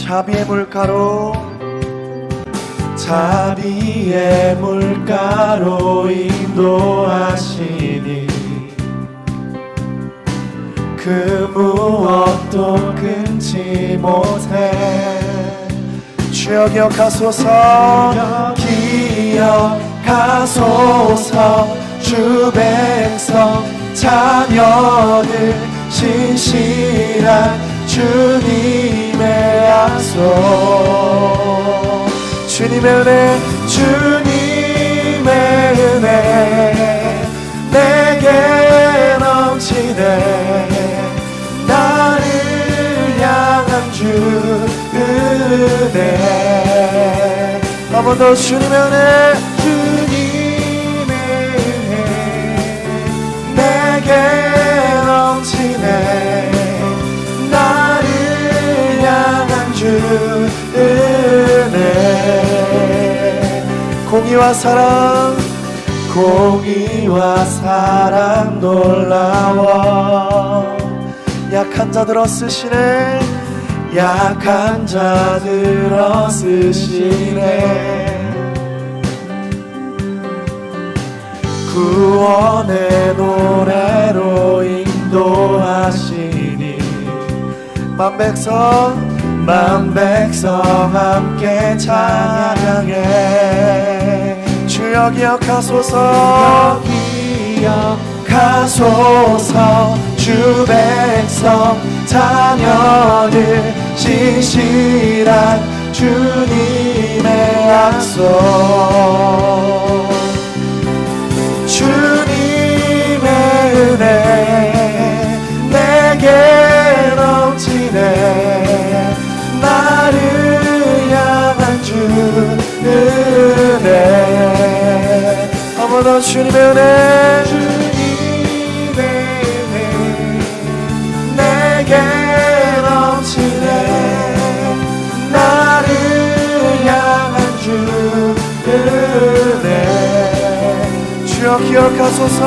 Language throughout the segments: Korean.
자비의 물가로 자비의 물가로 인도하시니 그 무엇도 끊지 못해. 주여 기억하소서 기억하소서 주 백성 자녀들 신실한 주님의 약속. 주님의 은혜 주님의 은혜 내게 넘치네. 나를 향한 주 은혜. 한 번 더 주님의 은혜 주님의 은혜 내게 넘치네. 나를 향한 주 은혜. 공의와 사랑 공의와 사랑 놀라워. 약한 자들 쓰시네. 약한 자들 쓰시네. 구원의 노래로 인도하시니 만 백성 함께 찬양해. 주여 기억하소서 기억하소서 주 백성 자녀들 신실한 주님의 약속. 주님의 은혜 내게 넘치네. 나를 향한 주 은혜. 한 번 더 주님의 은혜 주님의 은혜 내게 넘치네. 나를 향한 주 은혜. 주여 기억하소서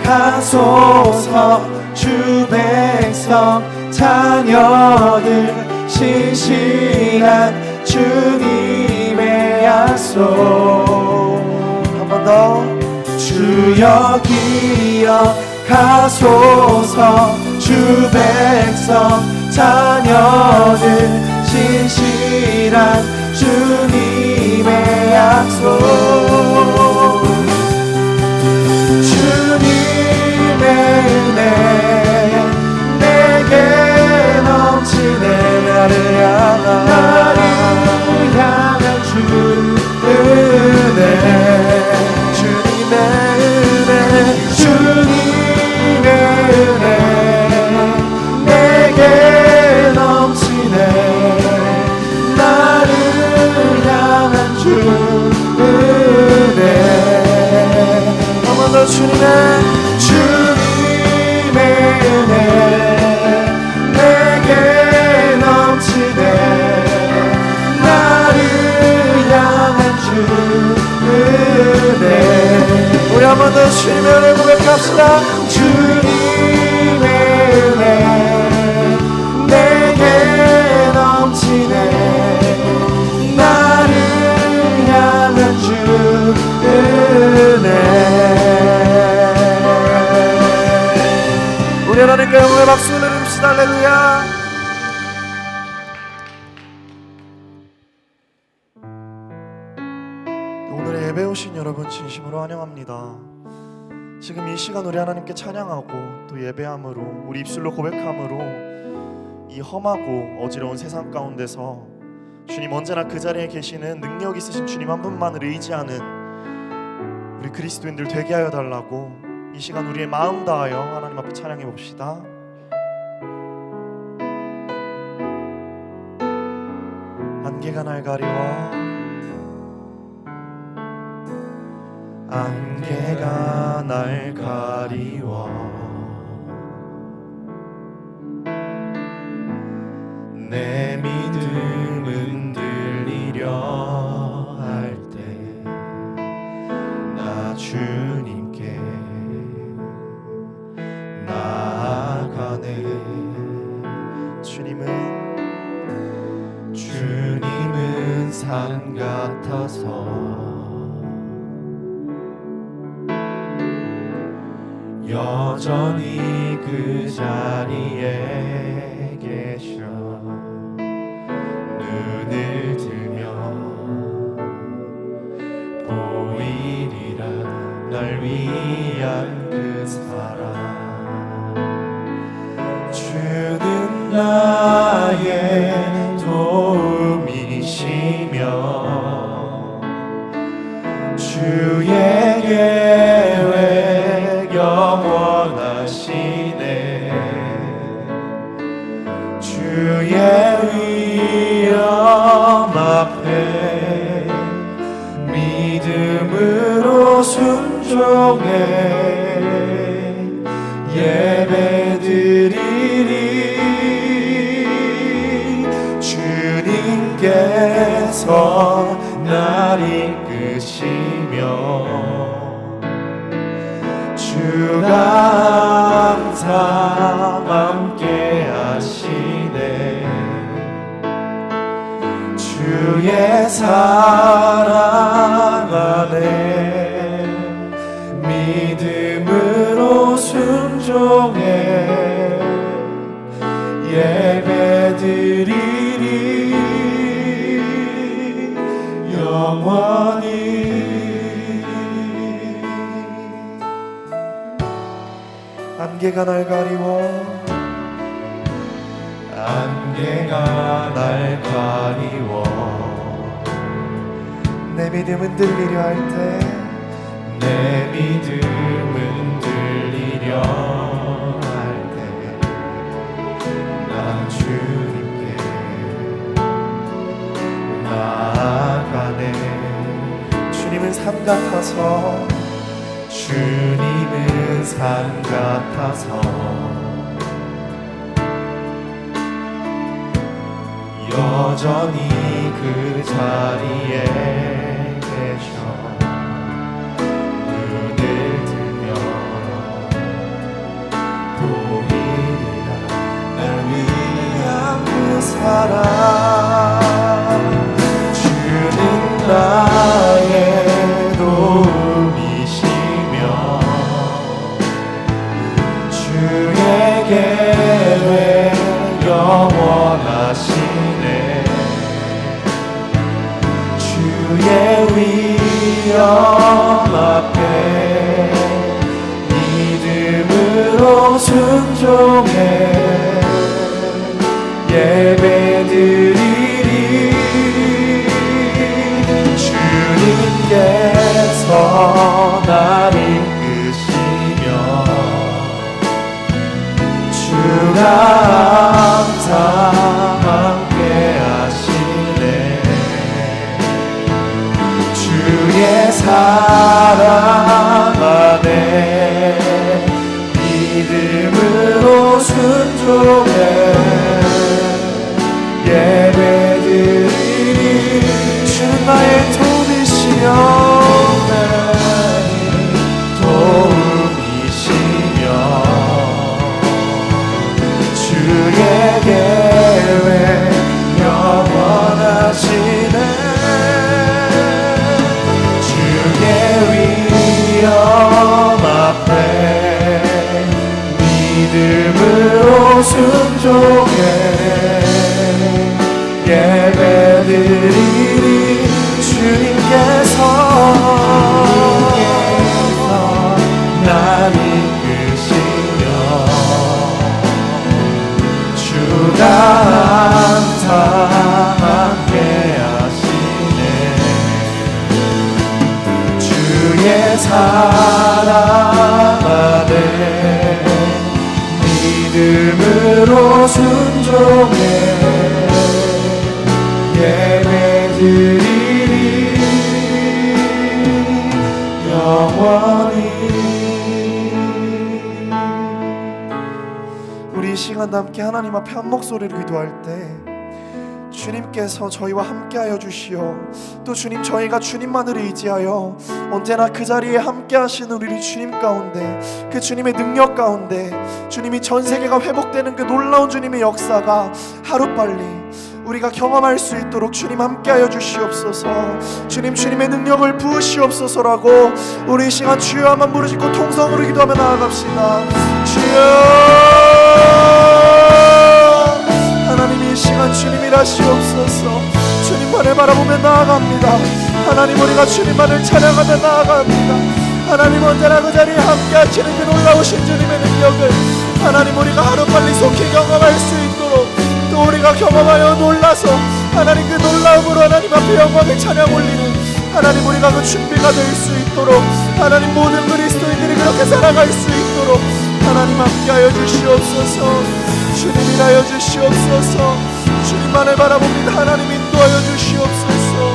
기억하소서 주 백성 자녀들 신실한 주님의 약속. 한 번 더 주여 기억하소서 주 백성 자녀들 신실한 주님의 약속. 주님의 은혜 내게 넘치네. 나를 향한 주 은혜. 주님의 은혜 주님의 은혜 내게 넘치네. 나를 향한 주 은혜. 한 번 더 주님의 은혜 내게 넘치네. 나를 향한 주 은혜. 우리 한 번 더 주님의 은혜 고백합시다. 주님의 은혜 내게 넘치네. 나를 향한 주 은혜. 우리 하나님께 영광의 박수를 드립시다. 할렐루야. 오늘의 예배 오신 여러분 진심으로 환영합니다. 지금 이 시간 우리 하나님께 찬양하고 또 예배함으로 우리 입술로 고백함으로 이 험하고 어지러운 세상 가운데서 주님 언제나 그 자리에 계시는 능력 있으신 주님 한 분만을 의지하는 우리 그리스도인들 되게 하여 달라고 이 시간 우리의 마음 다하여 하나님 앞에 찬양해 봅시다. 안개가 날 가리워 안개가 날 가리워 내 믿음은 들리려 할 때 나 주님께 나아가네 주님은 산 같아서 여전히 그 자리에 계셔. 눈을 들면 보이리라 날 위한 그 사랑. 주는 나의 도움이시며 주의 계획 영원하시네. 주의 위엄 앞에 믿음으로 순종해 예배드리리. 주님께서 날 이끄시며 주가 항상 함께 하시네. 주의 사랑 안에 믿음으로 순종해 예배드리리 영원히. 안개가 날 가리워 안개가 날 가리워 내 믿음은 들리려 할 때 내 믿음은 들리려 할 때 난 주님께 나아가네. 주님은 산 같아서 주님은 산 같아서 여전히 그 자리에 계셔. 눈을 들면 보이리라 날 위한 그 사랑. 주는 나의 도움이시며 주의 계획 영원하시네. 주의 위엄 앞에 믿음으로 순종해 예배드리리. 주님께서 날 이끄시며 주가 항상 함께 하시네. 주의 사랑 안에 믿음으로 순종해 예배드리리. 주는 나의 도움이시며 도움이시며 주의 계획 영원하시네. 주의 위엄 앞에 믿음으로 순종해 예배드리리. 주님께서 날 이끄시며 주가 항상 함께 하시네. 주의 사랑 안에 믿음으로 순종해 예배드리리 영원히. 우리 이 시간도 함께 하나님 앞에 한 목소리로 기도할 때 주님께서 저희와 함께하여 주시어 또 주님 저희가 주님만을 의지하여 언제나 그 자리에 함께하시는 우리 주님 가운데 그 주님의 능력 가운데 주님이 전 세계가 회복되는 그 놀라운 주님의 역사가 하루빨리 우리가 경험할 수 있도록 주님 함께하여 주시옵소서. 주님 주님의 능력을 부으시옵소서라고 우리 이 시간 주여 한번 부르짖고 통성으로 기도하며 나아갑시다. 주여 하나님 이 시간 주님 일하시옵소서. 주님만을 바라보며 나아갑니다. 하나님 우리가 주님만을 찬양하며 나아갑니다. 하나님 언제나 그 자리에 함께 하시는 그 놀라우신 주님의 능력을 하나님 우리가 하루빨리 속히 경험할 수 있도록 또 우리가 경험하여 놀라서 하나님 그 놀라움으로 하나님 앞에 영광의 찬양 올리는 하나님 우리가 그 준비가 될 수 있도록 하나님 모든 그리스도인들이 그렇게 살아갈 수 있도록 하나님 함께하여 주시옵소서. 주님이라여 주시옵소서. 주님만을 바라봅니다. 하나님 인도하여 주시옵소서.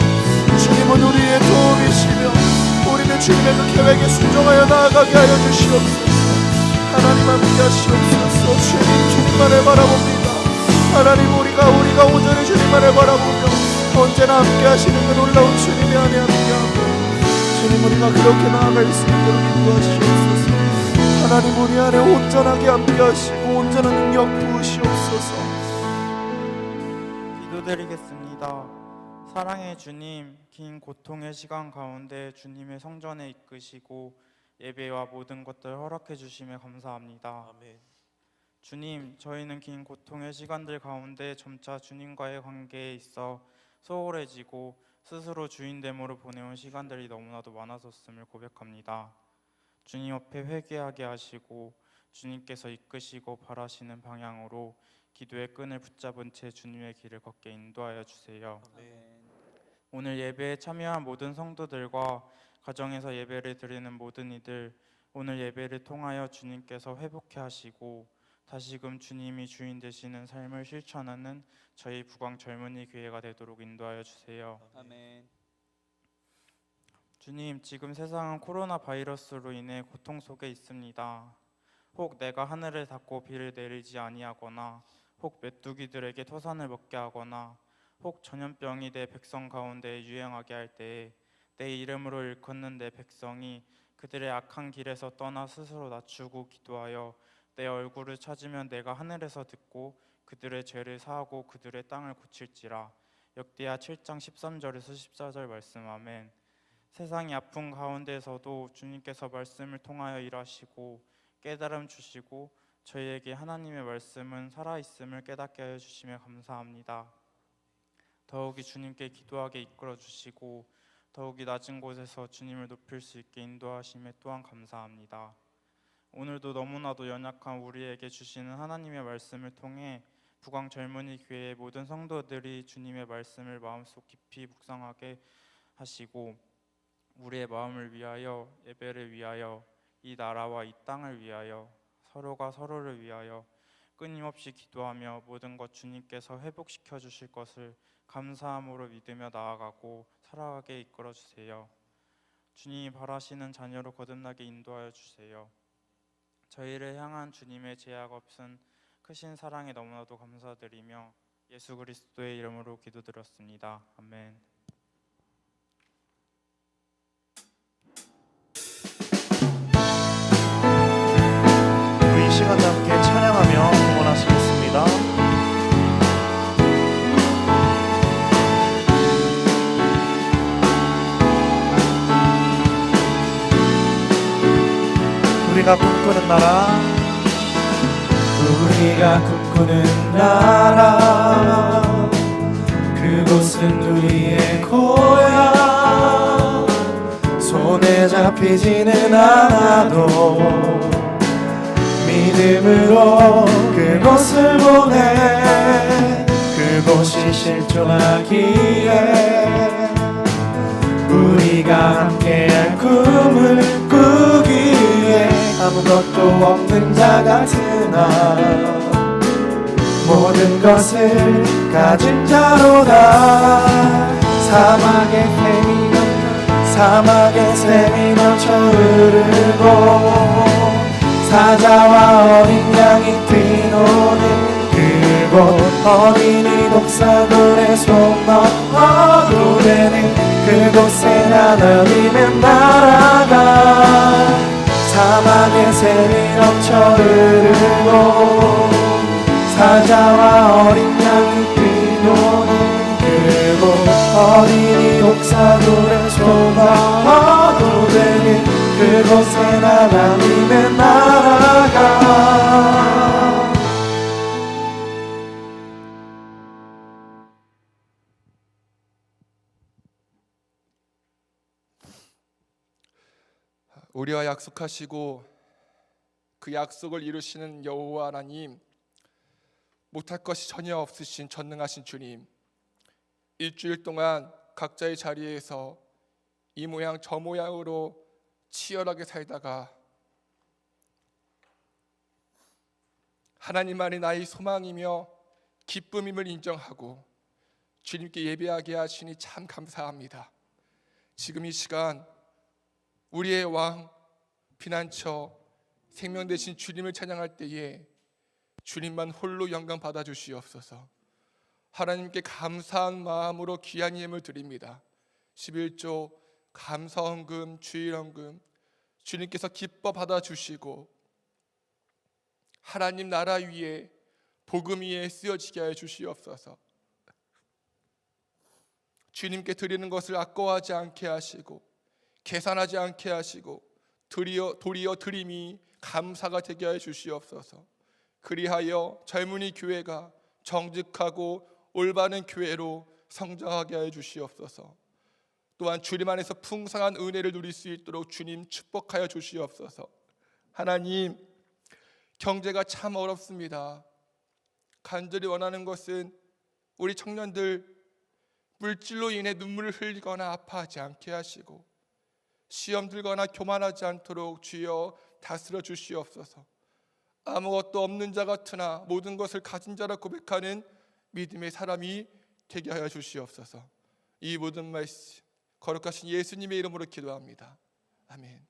주님은 우리의 도움이시며 우리는 주님의 그 계획에 순종하여 나아가게 하여 주시옵소서. 하나님 함께하시옵소서. 주님만을 바라봅니다. 하나님 우리가 온전히 주님만을 바라보며 언제나 함께하시는 그 놀라운 주님의 안에 함께하고 주님 우리가 그렇게 나아갈 수 있도록 인도하시옵소서. 하나님 우리 안에 온전하게 함께하시고 온전한 능력 부으시옵소서. 기도드리겠습니다. 사랑의 주님, 긴 고통의 시간 가운데 주님의 성전에 이끄시고 예배와 모든 것들 허락해 주심에 감사합니다. 아멘. 주님, 저희는 긴 고통의 시간들 가운데 점차 주님과의 관계에 있어 소홀해지고 스스로 주인됨으로 보내온 시간들이 너무나도 많아졌음을 고백합니다. 주님 앞에 회개하게 하시고 주님께서 이끄시고 바라시는 방향으로 기도의 끈을 붙잡은 채 주님의 길을 걷게 인도하여 주세요. 아멘. 오늘 예배에 참여한 모든 성도들과 가정에서 예배를 드리는 모든 이들, 오늘 예배를 통하여 주님께서 회복해 하시고 다시금 주님이 주인 되시는 삶을 실천하는 저희 부광 젊은이 교회가 되도록 인도하여 주세요. 아멘. 주님, 지금 세상은 코로나 바이러스로 인해 고통 속에 있습니다. 혹 내가 하늘을 닫고 비를 내리지 아니하거나 혹 메뚜기들에게 토산을 먹게 하거나 혹 전염병이 내 백성 가운데 유행하게 할 때에 내 이름으로 일컫는 내 백성이 그들의 악한 길에서 떠나 스스로 낮추고 기도하여 내 얼굴을 찾으면 내가 하늘에서 듣고 그들의 죄를 사하고 그들의 땅을 고칠지라. 역대하 7장 13절에서 14절 말씀. 아멘. 세상이 아픈 가운데서도 주님께서 말씀을 통하여 일하시고 깨달음 주시고 저희에게 하나님의 말씀은 살아있음을 깨닫게 하여 주시며 감사합니다. 더욱이 주님께 기도하게 이끌어 주시고 더욱이 낮은 곳에서 주님을 높일 수 있게 인도하심에 또한 감사합니다. 오늘도 너무나도 연약한 우리에게 주시는 하나님의 말씀을 통해 부광 젊은이 교회의 모든 성도들이 주님의 말씀을 마음속 깊이 묵상하게 하시고 우리의 마음을 위하여 예배를 위하여 이 나라와 이 땅을 위하여 서로가 서로를 위하여 끊임없이 기도하며 모든 것 주님께서 회복시켜 주실 것을 감사함으로 믿으며 나아가고 살아가게 이끌어 주세요. 주님이 바라시는 자녀로 거듭나게 인도하여 주세요. 저희를 향한 주님의 제약 없은 크신 사랑에 너무나도 감사드리며 예수 그리스도의 이름으로 기도드렸습니다. 아멘. 우리 이 시간 함께 찬양하며 응원하시겠습니다. 우리가 꿈꾸는 나라, 우리가 꿈꾸는 나라, 그곳은 우리의 고향. 손에 잡히지는 않아도 믿음으로 그곳을 보내. 그곳이 실존하기에 우리가 함께할 꿈을 꾸기에 아무것도 없는 자 같으나 모든 것을 가진 자로다. 사막의 샘이 넘쳐 흐르고 사자와 어린 양이 뛰노는 그곳, 어린이 독사들의 그곳엔 하나님의 나라가 사막의 샘이 넘쳐 흐르고 사자와 어린 양이 뛰노는 그곳 어린이 독사들의 소망도 되는 그곳엔 하나님의 나라가 우리와 약속하시고 그 약속을 이루시는 여호와 하나님, 못할 것이 전혀 없으신 전능하신 주님, 일주일 동안 각자의 자리에서 이 모양 저 모양으로 치열하게 살다가 하나님만이 나의 소망이며 기쁨임을 인정하고 주님께 예배하게 하시니 참 감사합니다. 지금 이 시간 우리의 왕 피난처 생명 되신 주님을 찬양할 때에 주님만 홀로 영광 받아 주시옵소서. 하나님께 감사한 마음으로 귀한 예물 드립니다. 11조 감사헌금 주일헌금 주님께서 기뻐 받아 주시고 하나님 나라 위에 복음 위에 쓰여지게 하여 주시옵소서. 주님께 드리는 것을 아까워하지 않게 하시고 계산하지 않게 하시고 도리어 드림이 감사가 되게 하여 주시옵소서. 그리하여 젊은이 교회가 정직하고 올바른 교회로 성장하게 하여 주시옵소서. 또한 주님 안에서 풍성한 은혜를 누릴 수 있도록 주님 축복하여 주시옵소서. 하나님, 경제가 참 어렵습니다. 간절히 원하는 것은 우리 청년들 물질로 인해 눈물을 흘리거나 아파하지 않게 하시고 시험 들거나 교만하지 않도록 주여 다스려 주시옵소서. 아무것도 없는 자 같으나 모든 것을 가진 자라 고백하는 믿음의 사람이 되게 하여 주시옵소서. 이 모든 말씀 거룩하신 예수님의 이름으로 기도합니다. 아멘.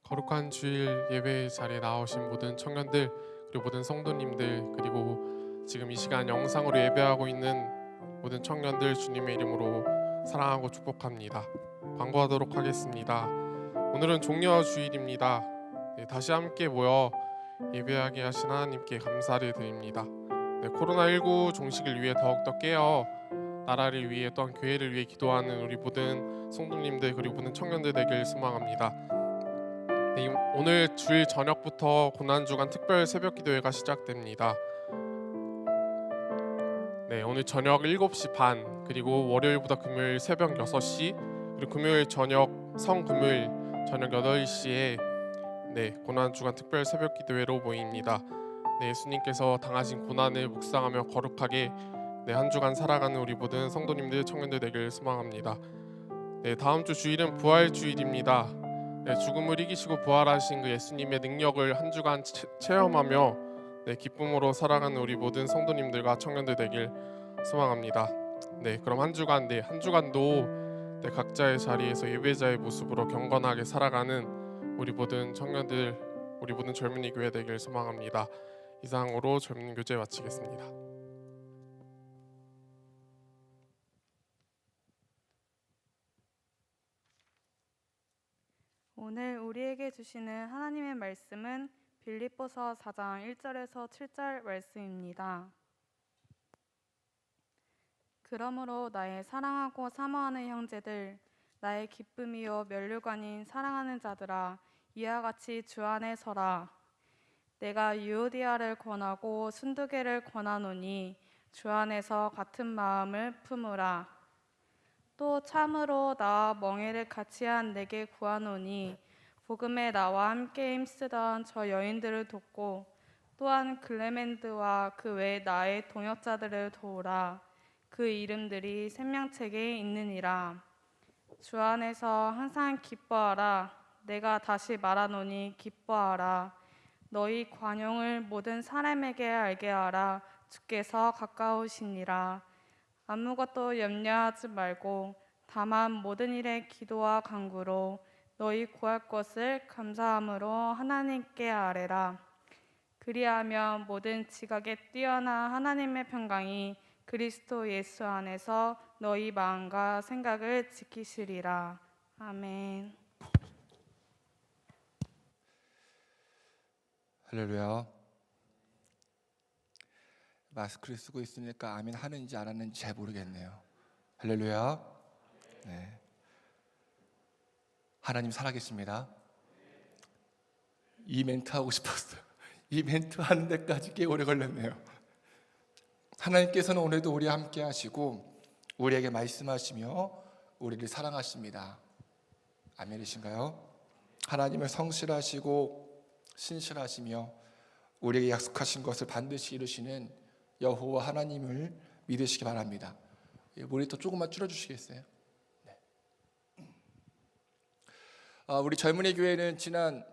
거룩한 주일 예배 자리에 나오신 모든 청년들 그리고 모든 성도님들 그리고 지금 이 시간 영상으로 예배하고 있는 모든 청년들 주님의 이름으로 사랑하고 축복합니다. 광고하도록 하겠습니다. 오늘은 종려 주일입니다. 다시 함께 모여 예배하게 하신 하나님께 감사를 드립니다. 코로나19 종식을 위해 더욱더 깨어 나라를 위해 또한 교회를 위해 기도하는 우리 모든 성도님들 그리고 모든 청년들 되길 소망합니다. 오늘 주일 저녁부터 고난주간 특별 새벽 기도회가 시작됩니다. 오늘 저녁 7시 반 그리고 월요일보다 금요일 새벽 6시 그리고 금요일 저녁 성금요일 저녁 8시에 고난주간 특별 새벽 기도회로 모입니다. 예수님께서 당하신 고난을 묵상하며 거룩하게 한 주간 살아가는 우리 모든 성도님들 청년들 되길 소망합니다. 다음 주 주일은 부활 주일입니다. 죽음을 이기시고 부활하신 그 예수님의 능력을 한 주간 체험하며 기쁨으로 살아가는 우리 모든 성도님들과 청년들 되길 소망합니다. 그럼 한 주간도 각자의 자리에서 예배자의 모습으로 경건하게 살아가는 우리 모든 청년들, 우리 모든 젊은이 교회 되길 소망합니다. 이상으로 젊은 교제 마치겠습니다. 오늘 우리에게 주시는 하나님의 말씀은 빌립보서 4장 1절에서 7절 말씀입니다. 그러므로 나의 사랑하고 사모하는 형제들, 나의 기쁨이요 면류관인 사랑하는 자들아, 이와 같이 주 안에 서라. 내가 유오디아를 권하고 순두계를 권하노니 주 안에서 같은 마음을 품으라. 또 참으로 나와 멍에를 같이 한 내게 구하노니 복음에 나와 함께 힘쓰던 저 여인들을 돕고 또한 글레멘드와 그 외 나의 동역자들을 도우라. 그 이름들이 생명책에 있느니라. 주 안에서 항상 기뻐하라. 내가 다시 말하노니 기뻐하라. 너희 관용을 모든 사람에게 알게 하라. 주께서 가까우시니라. 아무것도 염려하지 말고 다만 모든 일에 기도와 간구로 너희 구할 것을 감사함으로 하나님께 아뢰라. 그리하면 모든 지각에 뛰어난 하나님의 평강이 그리스도 예수 안에서 너희 마음과 생각을 지키시리라. 아멘. 할렐루야. 마스크를 쓰고 있으니까 아멘 하는지 안 하는지 잘 모르겠네요. 할렐루야. 네. 하나님 살아계십니다. 이 멘트 하고 싶었어요. 이 멘트 하는 데까지 꽤 오래 걸렸네요. 하나님께서는 오늘도 우리와 함께 하시고 우리에게 말씀하시며 우리를 사랑하십니다. 아멘이신가요? 하나님은 성실하시고 신실하시며 우리에게 약속하신 것을 반드시 이루시는 여호와 하나님을 믿으시기 바랍니다. 모니터 조금만 줄여주시겠어요? 네. 우리 젊은이 교회는 지난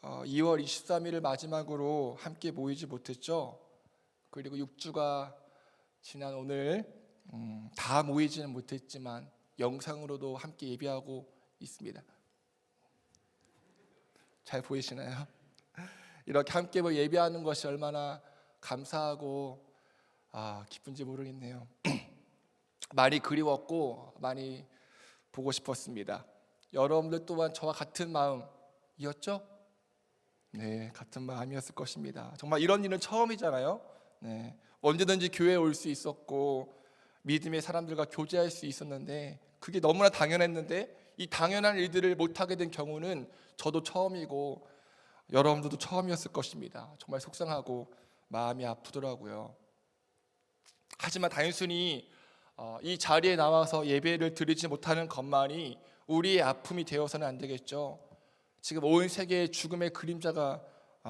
2월 23일을 마지막으로 함께 모이지 못했죠. 그리고 6주가 지난 오늘 다 모이지는 못했지만 영상으로도 함께 예배하고 있습니다. 잘 보이시나요? 이렇게 함께 예배하는 것이 얼마나 감사하고 기쁜지 모르겠네요. 많이 그리웠고 많이 보고 싶었습니다. 여러분들 또한 저와 같은 마음이었죠? 네, 같은 마음이었을 것입니다. 정말 이런 일은 처음이잖아요. 네, 언제든지 교회에 올 수 있었고 믿음의 사람들과 교제할 수 있었는데 그게 너무나 당연했는데 이 당연한 일들을 못하게 된 경우는 저도 처음이고 여러분들도 처음이었을 것입니다. 정말 속상하고 마음이 아프더라고요. 하지만 단순히 이 자리에 나와서 예배를 드리지 못하는 것만이 우리의 아픔이 되어서는 안 되겠죠. 지금 온 세계에 죽음의 그림자가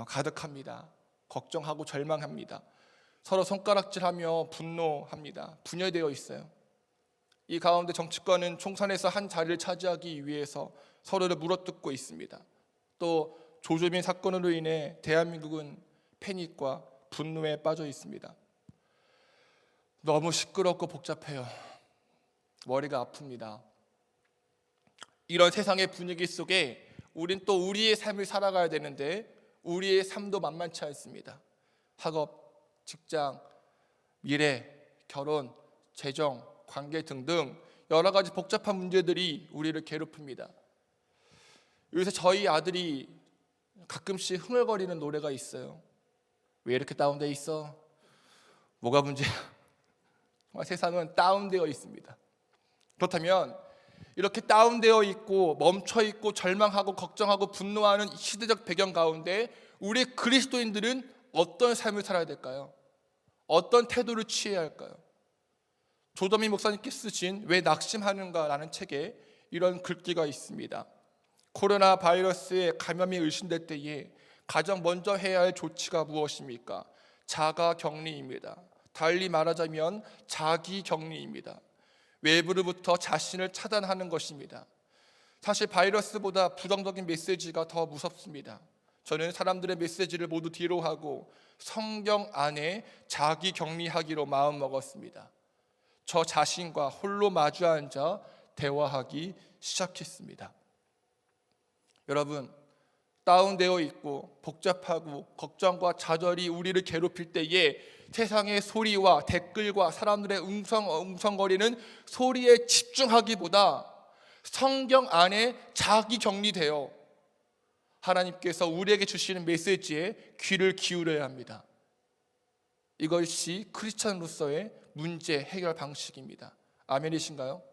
가득합니다. 걱정하고 절망합니다. 서로 손가락질하며 분노합니다. 분열되어 있어요. 이 가운데 정치권은 총선에서 한 자리를 차지하기 위해서 서로를 물어뜯고 있습니다. 또 조주빈 사건으로 인해 대한민국은 패닉과 분노에 빠져 있습니다. 너무 시끄럽고 복잡해요. 머리가 아픕니다. 이런 세상의 분위기 속에 우린 또 우리의 삶을 살아가야 되는데 우리의 삶도 만만치 않습니다. 학업, 직장, 미래, 결혼, 재정, 관계 등등 여러 가지 복잡한 문제들이 우리를 괴롭힙니다. 요새 저희 아들이 가끔씩 흥얼거리는 노래가 있어요. 왜 이렇게 다운돼 있어? 뭐가 문제야? 정말 세상은 다운되어 있습니다. 그렇다면 이렇게 다운되어 있고 멈춰 있고 절망하고 걱정하고 분노하는 시대적 배경 가운데 우리 그리스도인들은 어떤 삶을 살아야 될까요? 어떤 태도를 취해야 할까요? 조더미 목사님께 쓰신 왜 낙심하는가라는 책에 이런 글귀가 있습니다. 코로나 바이러스에 감염이 의심될 때에 가장 먼저 해야 할 조치가 무엇입니까? 자가 격리입니다. 달리 말하자면 자기 격리입니다. 외부로부터 자신을 차단하는 것입니다. 사실 바이러스보다 부정적인 메시지가 더 무섭습니다. 저는 사람들의 메시지를 모두 뒤로 하고 성경 안에 자기 격리하기로 마음먹었습니다. 저 자신과 홀로 마주 앉아 대화하기 시작했습니다. 여러분, 다운되어 있고 복잡하고 걱정과 좌절이 우리를 괴롭힐 때에 세상의 소리와 댓글과 사람들의 웅성거리는 소리에 집중하기보다 성경 안에 자기 격리되어 하나님께서 우리에게 주시는 메시지에 귀를 기울여야 합니다. 이것이 크리스찬으로서의 문제 해결 방식입니다. 아멘이신가요?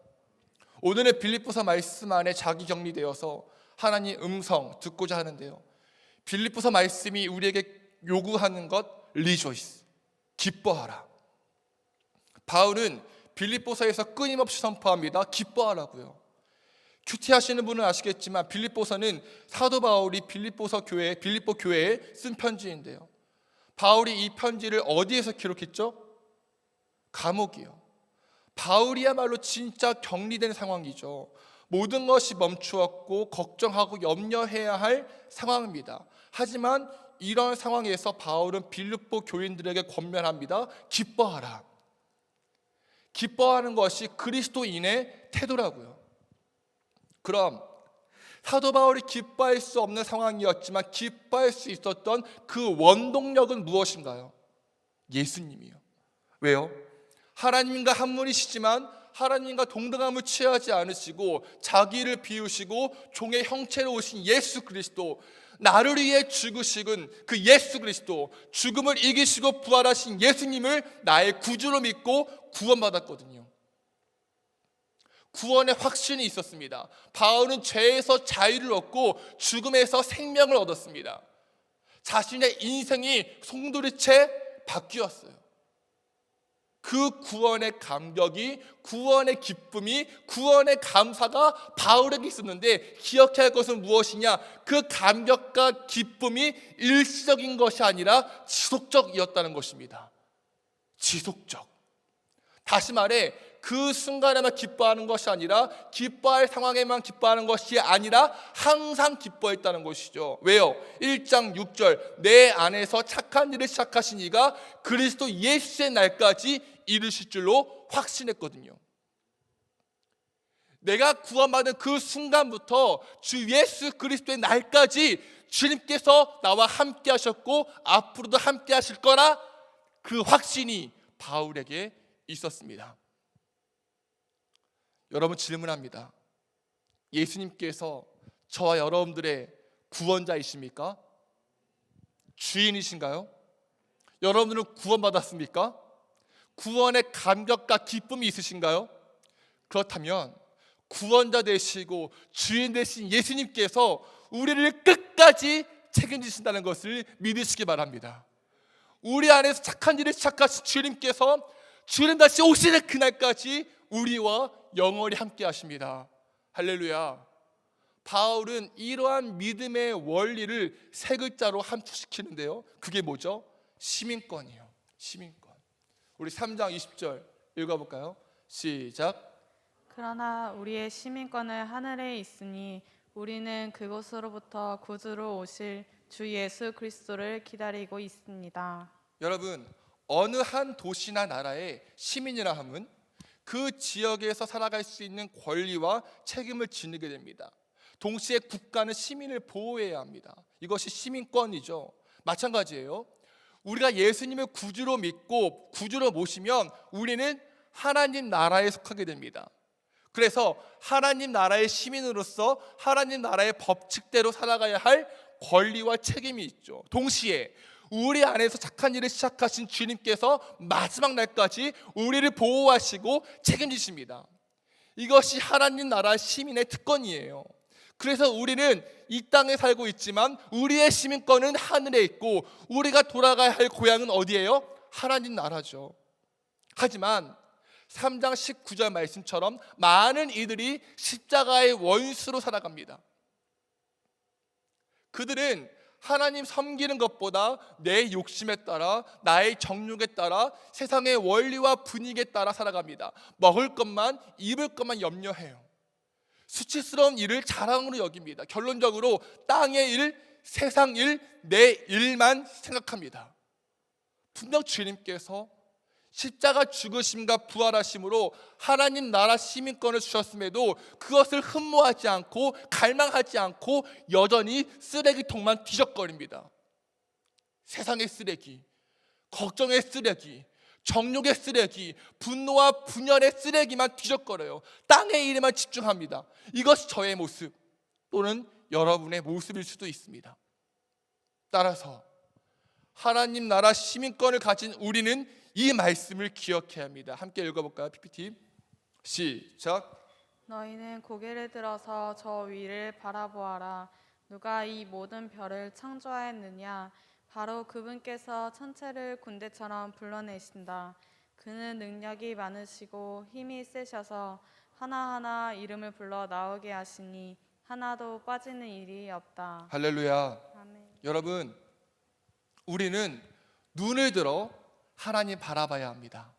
오늘의 빌립보서 말씀 안에 자기 격리되어서 하나님 음성 듣고자 하는데요. 빌립보서 말씀이 우리에게 요구하는 것 리조이스, 기뻐하라. 바울은 빌립보서에서 끊임없이 선포합니다. 기뻐하라고요. 큐티하시는 분은 아시겠지만 빌립보서는 사도 바울이 빌립보 교회에 쓴 편지인데요. 바울이 이 편지를 어디에서 기록했죠? 감옥이요. 바울이야말로 진짜 격리된 상황이죠. 모든 것이 멈추었고 걱정하고 염려해야 할 상황입니다. 하지만 이런 상황에서 바울은 빌립보 교인들에게 권면합니다. 기뻐하라. 기뻐하는 것이 그리스도인의 태도라고요. 그럼 사도 바울이 기뻐할 수 없는 상황이었지만 기뻐할 수 있었던 그 원동력은 무엇인가요? 예수님이요. 왜요? 하나님과 한 분이시지만 하나님과 동등함을 취하지 않으시고 자기를 비우시고 종의 형체로 오신 예수 그리스도, 나를 위해 죽으시는 그 예수 그리스도, 죽음을 이기시고 부활하신 예수님을 나의 구주로 믿고 구원받았거든요. 구원의 확신이 있었습니다. 바울은 죄에서 자유를 얻고 죽음에서 생명을 얻었습니다. 자신의 인생이 송두리째 바뀌었어요. 그 구원의 감격이, 구원의 기쁨이, 구원의 감사가 바울에게 있었는데 기억해야 할 것은 무엇이냐? 그 감격과 기쁨이 일시적인 것이 아니라 지속적이었다는 것입니다. 지속적. 다시 말해 그 순간에만 기뻐하는 것이 아니라, 기뻐할 상황에만 기뻐하는 것이 아니라 항상 기뻐했다는 것이죠. 왜요? 1장 6절 내 안에서 착한 일을 시작하신 이가 그리스도 예수의 날까지 이르실 줄로 확신했거든요. 내가 구원받은 그 순간부터 주 예수 그리스도의 날까지 주님께서 나와 함께 하셨고 앞으로도 함께 하실 거라, 그 확신이 바울에게 있었습니다. 여러분, 질문합니다. 예수님께서 저와 여러분들의 구원자이십니까? 주인이신가요? 여러분들은 구원받았습니까? 구원의 감격과 기쁨이 있으신가요? 그렇다면 구원자 되시고 주인 되신 예수님께서 우리를 끝까지 책임지신다는 것을 믿으시기 바랍니다. 우리 안에서 착한 일을 시작하신 주님께서 주님 다시 오시는 그날까지 우리와 영원히 함께 하십니다. 할렐루야. 바울은 이러한 믿음의 원리를 세 글자로 함축시키는데요. 그게 뭐죠? 시민권이에요. 시민권. 우리 3장 20절 읽어볼까요? 시작. 그러나 우리의 시민권은 하늘에 있으니 우리는 그곳으로부터 구주로 오실 주 예수 그리스도를 기다리고 있습니다. 여러분, 어느 한 도시나 나라의 시민이라 함은 그 지역에서 살아갈 수 있는 권리와 책임을 지니게 됩니다. 동시에 국가는 시민을 보호해야 합니다. 이것이 시민권이죠. 마찬가지예요. 우리가 예수님을 구주로 믿고 구주로 모시면 우리는 하나님 나라에 속하게 됩니다. 그래서 하나님 나라의 시민으로서 하나님 나라의 법칙대로 살아가야 할 권리와 책임이 있죠. 동시에 우리 안에서 착한 일을 시작하신 주님께서 마지막 날까지 우리를 보호하시고 책임지십니다. 이것이 하나님 나라 시민의 특권이에요. 그래서 우리는 이 땅에 살고 있지만 우리의 시민권은 하늘에 있고 우리가 돌아가야 할 고향은 어디예요? 하나님 나라죠. 하지만 3장 19절 말씀처럼 많은 이들이 십자가의 원수로 살아갑니다. 그들은 하나님 섬기는 것보다 내 욕심에 따라, 나의 정욕에 따라, 세상의 원리와 분위기에 따라 살아갑니다. 먹을 것만, 입을 것만 염려해요. 수치스러운 일을 자랑으로 여깁니다. 결론적으로 땅의 일, 세상 일, 내 일만 생각합니다. 분명 주님께서 십자가 죽으심과 부활하심으로 하나님 나라 시민권을 주셨음에도 그것을 흠모하지 않고 갈망하지 않고 여전히 쓰레기통만 뒤적거립니다. 세상의 쓰레기, 걱정의 쓰레기, 정욕의 쓰레기, 분노와 분열의 쓰레기만 뒤적거려요. 땅의 일에만 집중합니다. 이것이 저의 모습 또는 여러분의 모습일 수도 있습니다. 따라서 하나님 나라 시민권을 가진 우리는 이 말씀을 기억해야 합니다. 함께 읽어볼까요? PPT 시작. 너희는 고개를 들어서 저 위를 바라보아라. 누가 이 모든 별을 창조하였느냐? 바로 그분께서 천체를 군대처럼 불러내신다. 그는 능력이 많으시고 힘이 세셔서 하나하나 이름을 불러 나오게 하시니 하나도 빠지는 일이 없다. 할렐루야. 아멘. 여러분, 우리는 눈을 들어 하나님 바라봐야 합니다.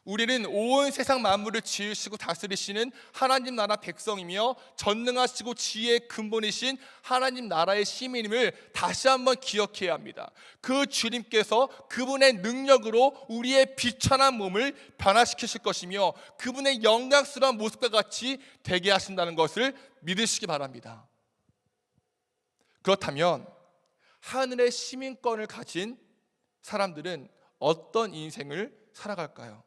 우리는 온 세상 만물을 지으시고 다스리시는 하나님 나라 백성이며 전능하시고 지혜의 근본이신 하나님 나라의 시민임을 다시 한번 기억해야 합니다. 그 주님께서 그분의 능력으로 우리의 비천한 몸을 변화시키실 것이며 그분의 영광스러운 모습과 같이 되게 하신다는 것을 믿으시기 바랍니다. 그렇다면 하늘의 시민권을 가진 사람들은 어떤 인생을 살아갈까요?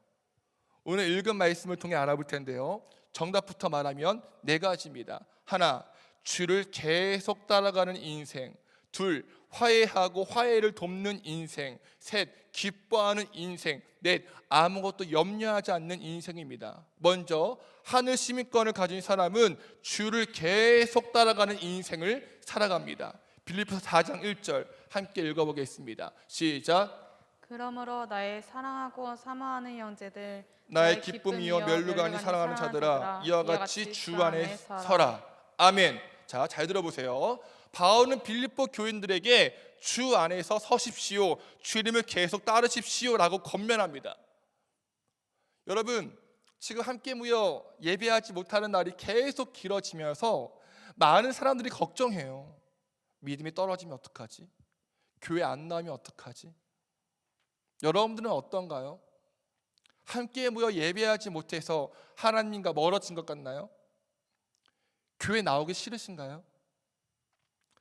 오늘 읽은 말씀을 통해 알아볼 텐데요. 정답부터 말하면 4가지입니다. 하나, 주를 계속 따라가는 인생. 둘, 화해하고 화해를 돕는 인생. 셋, 기뻐하는 인생. 넷, 아무것도 염려하지 않는 인생입니다. 먼저 하늘 시민권을 가진 사람은 주를 계속 따라가는 인생을 살아갑니다. 빌립보서 4장 1절 함께 읽어보겠습니다. 시작. 그러므로 나의 사랑하고 사모하는 형제들, 나의 기쁨이요 멸류관이 사랑하는 자들아, 이와 같이 주 안에 서라. 아멘. 자, 잘 들어보세요. 바울은 빌립보 교인들에게 주 안에서 서십시오, 주 이름을 계속 따르십시오라고 권면합니다. 여러분, 지금 함께 모여 예배하지 못하는 날이 계속 길어지면서 많은 사람들이 걱정해요. 믿음이 떨어지면 어떡하지? 교회 안 나오면 어떡하지? 여러분들은 어떤가요? 함께 모여 예배하지 못해서 하나님과 멀어진 것 같나요? 교회 나오기 싫으신가요?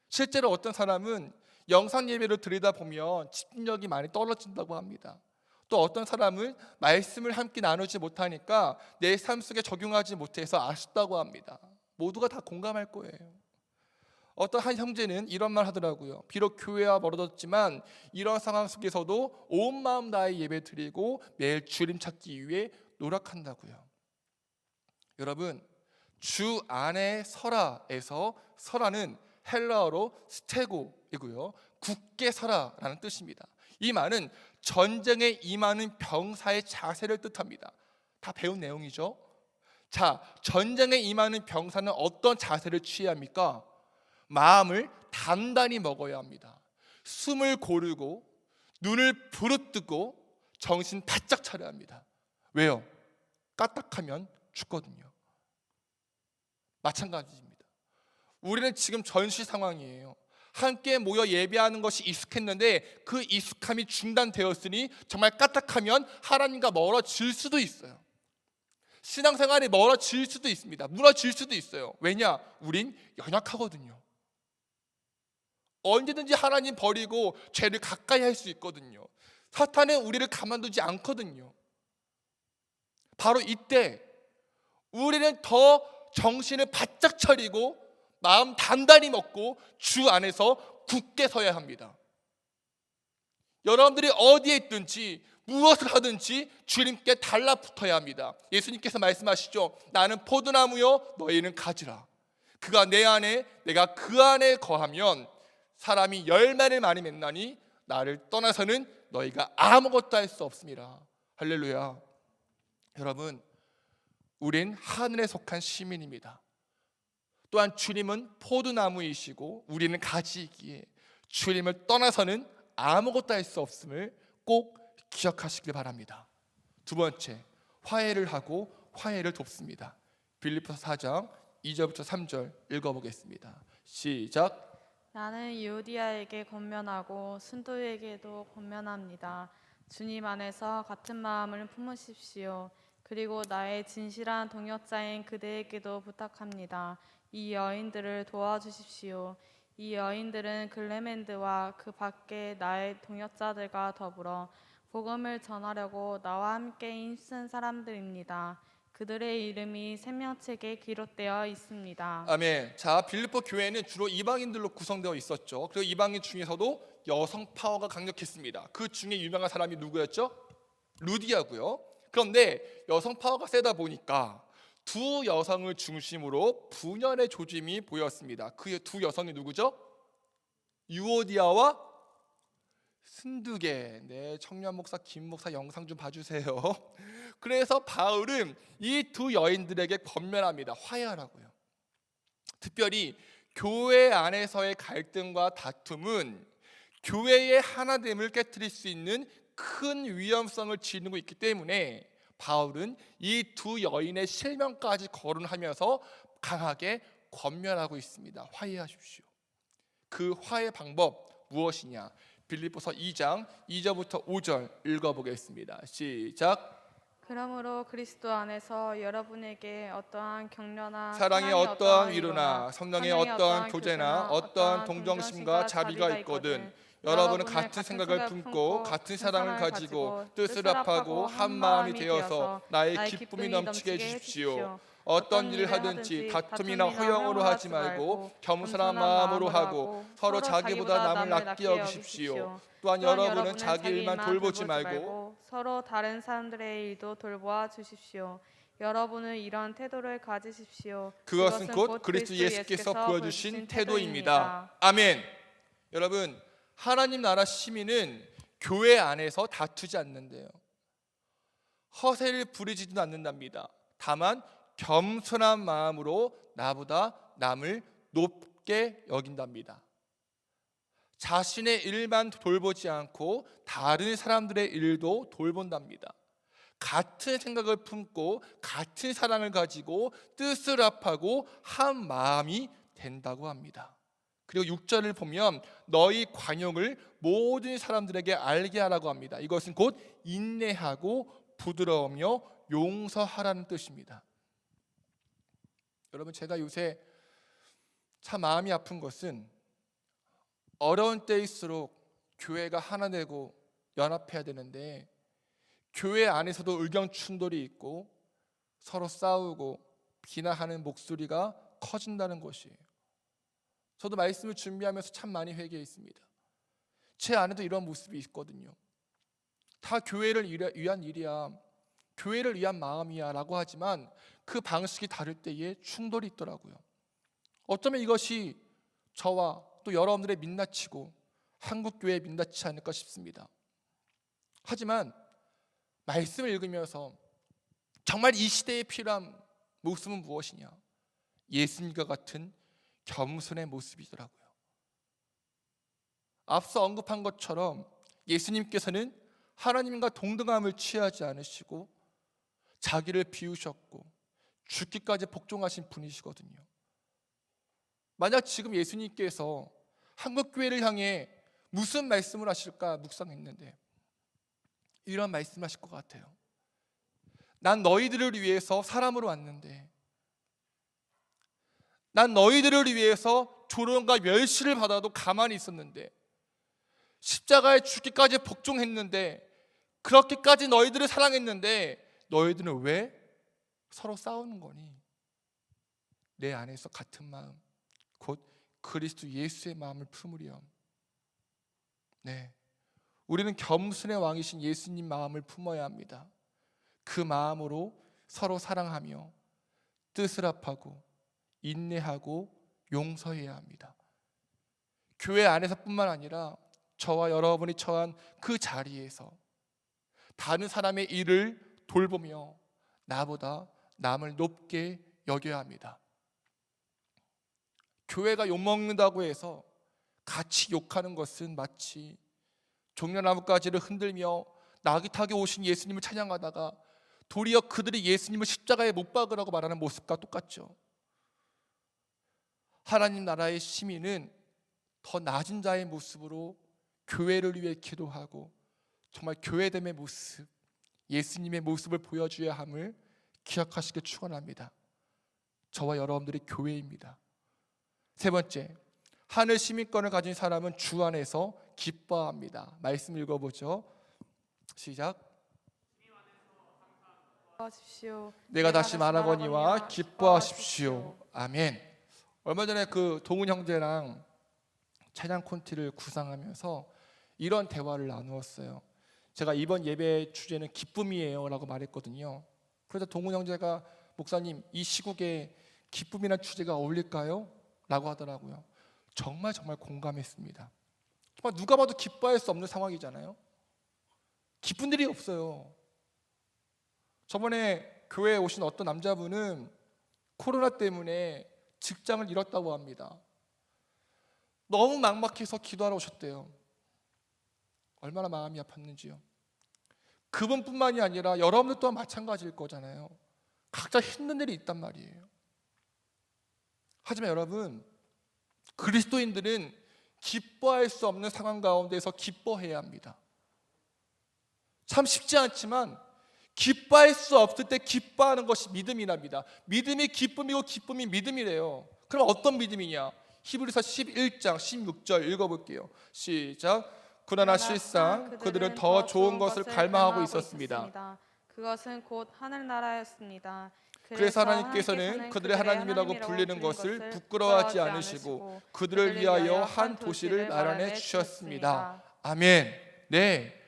실제로 어떤 사람은 영상 예배를 드리다 보면 집중력이 많이 떨어진다고 합니다. 또 어떤 사람은 말씀을 함께 나누지 못하니까 내 삶 속에 적용하지 못해서 아쉽다고 합니다. 모두가 다 공감할 거예요. 어떤 한 형제는 이런 말 하더라고요. 비록 교회와 멀어졌지만 이런 상황 속에서도 온 마음 다해 예배 드리고 매일 주님 찾기 위해 노력한다고요. 여러분, 주 안에 서라에서 서라는 헬라어로 스테고이고요, 굳게 서라라는 뜻입니다. 이 말은 전쟁에 임하는 병사의 자세를 뜻합니다. 다 배운 내용이죠. 자, 전쟁에 임하는 병사는 어떤 자세를 취해야 합니까? 마음을 단단히 먹어야 합니다. 숨을 고르고 눈을 부릅뜨고 정신 바짝 차려야 합니다. 왜요? 까딱하면 죽거든요. 마찬가지입니다. 우리는 지금 전시 상황이에요. 함께 모여 예배하는 것이 익숙했는데 그 익숙함이 중단되었으니 정말 까딱하면 하나님과 멀어질 수도 있어요. 신앙생활이 멀어질 수도 있습니다. 무너질 수도 있어요. 왜냐? 우린 연약하거든요. 언제든지 하나님 버리고 죄를 가까이 할 수 있거든요. 사탄은 우리를 가만두지 않거든요. 바로 이때 우리는 더 정신을 바짝 차리고 마음 단단히 먹고 주 안에서 굳게 서야 합니다. 여러분들이 어디에 있든지 무엇을 하든지 주님께 달라붙어야 합니다. 예수님께서 말씀하시죠. 나는 포도나무요 너희는 가지라. 그가 내 안에 내가 그 안에 거하면 사람이 열매를 많이 맺나니 나를 떠나서는 너희가 아무것도 할 수 없습니다. 할렐루야. 여러분, 우린 하늘에 속한 시민입니다. 또한 주님은 포도나무이시고 우리는 가지이기에 주님을 떠나서는 아무것도 할 수 없음을 꼭 기억하시길 바랍니다. 두 번째, 화해를 하고 화해를 돕습니다. 빌립보서 4장 2절부터 3절 읽어보겠습니다. 시작. 나는 유오디아에게 권면하고 순도에게도 권면합니다. 주님 안에서 같은 마음을 품으십시오. 그리고 나의 진실한 동역자인 그대에게도 부탁합니다. 이 여인들을 도와주십시오. 이 여인들은 글레멘드와 그 밖에 나의 동역자들과 더불어 복음을 전하려고 나와 함께 힘쓴 사람들입니다. 그들의 이름이 생명책에 기록되어 있습니다. 아멘. 자, 빌립보 교회는 주로 이방인들로 구성되어 있었죠. 그리고 이방인 중에서도 여성 파워가 강력했습니다. 그 중에 유명한 사람이 누구였죠? 루디아고요. 그런데 여성 파워가 세다 보니까 두 여성을 중심으로 분열의 조짐이 보였습니다. 그 두 여성이 누구죠? 유오디아와 순두계. 네, 청년 목사 김 목사 영상 좀 봐주세요. 그래서 바울은 이 두 여인들에게 권면합니다. 화해하라고요. 특별히 교회 안에서의 갈등과 다툼은 교회의 하나됨을 깨트릴 수 있는 큰 위험성을 지니고 있기 때문에 바울은 이 두 여인의 실명까지 거론하면서 강하게 권면하고 있습니다. 화해하십시오. 그 화해 방법 무엇이냐? 빌립보서 2장 2절부터 5절 읽어보겠습니다. 시작. 그러므로 그리스도 안에서 여러분에게 어떠한 격려나 사랑의 어떠한 위로나 성령의 어떠한 교제나 어떠한 동정심과 자비가 있거든 여러분은 같은 생각을 품고 같은 사랑을 가지고 뜻을 합하고 한 마음이 되어서 나의 기쁨이 넘치게 해주십시오. 어떤 일을 하든지 다툼이나 허영으로 하지 말고 겸손한 마음으로 하고 서로 자기보다 남을 아끼 여기십시오. 또한 여러분은 자기 일만 돌보지 말고 서로 다른 사람들의 일도 돌보아 주십시오. 여러분은 이런 태도를 가지십시오. 그것은 곧 그리스도 예수께서 보여주신 태도입니다. 아멘. 여러분, 하나님 나라 시민은 교회 안에서 다투지 않는데요, 허세를 부리지도 않는답니다. 다만 겸손한 마음으로 나보다 남을 높게 여긴답니다. 자신의 일만 돌보지 않고 다른 사람들의 일도 돌본답니다. 같은 생각을 품고 같은 사랑을 가지고 뜻을 합하고 한 마음이 된다고 합니다. 그리고 6절을 보면 너희 관용을 모든 사람들에게 알게 하라고 합니다. 이것은 곧 인내하고 부드러우며 용서하라는 뜻입니다. 여러분, 제가 요새 참 마음이 아픈 것은 어려운 때일수록 교회가 하나 되고 연합해야 되는데 교회 안에서도 의견 충돌이 있고 서로 싸우고 비난하는 목소리가 커진다는 것이에요. 저도 말씀을 준비하면서 참 많이 회개했습니다. 제 안에도 이런 모습이 있거든요. 다 교회를 위한 일이야, 교회를 위한 마음이야 라고 하지만 그 방식이 다를 때에 충돌이 있더라고요. 어쩌면 이것이 저와 또 여러분들의 민낯이고 한국교회의 민낯이 아닐까 싶습니다. 하지만 말씀을 읽으면서 정말 이 시대에 필요한 모습은 무엇이냐? 예수님과 같은 겸손의 모습이더라고요. 앞서 언급한 것처럼 예수님께서는 하나님과 동등함을 취하지 않으시고 자기를 비우셨고 죽기까지 복종하신 분이시거든요. 만약 지금 예수님께서 한국교회를 향해 무슨 말씀을 하실까 묵상했는데 이런 말씀을 하실 것 같아요. 난 너희들을 위해서 사람으로 왔는데, 난 너희들을 위해서 조롱과 멸시를 받아도 가만히 있었는데, 십자가에 죽기까지 복종했는데, 그렇게까지 너희들을 사랑했는데 너희들은 왜 서로 싸우는 거니? 내 안에서 같은 마음, 곧 그리스도 예수의 마음을 품으렴. 네, 우리는 겸손의 왕이신 예수님 마음을 품어야 합니다. 그 마음으로 서로 사랑하며 뜻을 합하고 인내하고 용서해야 합니다. 교회 안에서뿐만 아니라 저와 여러분이 처한 그 자리에서 다른 사람의 일을 돌보며 나보다 남을 높게 여겨야 합니다. 교회가 욕먹는다고 해서 같이 욕하는 것은 마치 종려나무가지를 흔들며 나귀타게 오신 예수님을 찬양하다가 도리어 그들이 예수님을 십자가에 못 박으라고 말하는 모습과 똑같죠. 하나님 나라의 시민은 더 낮은 자의 모습으로 교회를 위해 기도하고 정말 교회됨의 모습, 예수님의 모습을 보여줘야 함을 기억하시길 축원합니다. 저와 여러분들이 교회입니다. 세 번째, 하늘 시민권을 가진 사람은 주 안에서 기뻐합니다. 말씀 읽어보죠. 시작. 내가 다시 말하거니와 기뻐하십시오. 아멘. 얼마 전에 그 동훈 형제랑 찬양 콘티를 구상하면서 이런 대화를 나누었어요. 제가 이번 예배 주제는 기쁨이에요 라고 말했거든요. 그래서 동훈 형제가 목사님, 이 시국에 기쁨이란 주제가 어울릴까요? 라고 하더라고요. 정말 공감했습니다. 정말 누가 봐도 기뻐할 수 없는 상황이잖아요. 기쁜 일이 없어요. 저번에 교회에 오신 어떤 남자분은 코로나 때문에 직장을 잃었다고 합니다. 너무 막막해서 기도하러 오셨대요. 얼마나 마음이 아팠는지요. 그분뿐만이 아니라 여러분들 또한 마찬가지일 거잖아요. 각자 힘든 일이 있단 말이에요. 하지만 여러분, 그리스도인들은 기뻐할 수 없는 상황 가운데서 기뻐해야 합니다. 참 쉽지 않지만 기뻐할 수 없을 때 기뻐하는 것이 믿음이랍니다. 믿음이 기쁨이고 기쁨이 믿음이래요. 그럼 어떤 믿음이냐? 히브리서 11장 16절 읽어볼게요. 시작. 그러나 실상 그들은 더 좋은 것을 갈망하고 있었습니다. 그것은 곧 하늘나라였습니다. 그래서 하나님께서는 그들의 하나님이라고 불리는 것을 부끄러워하지 않으시고 그들을 위하여 한 도시를 마련해 주셨습니다. 아멘. 네,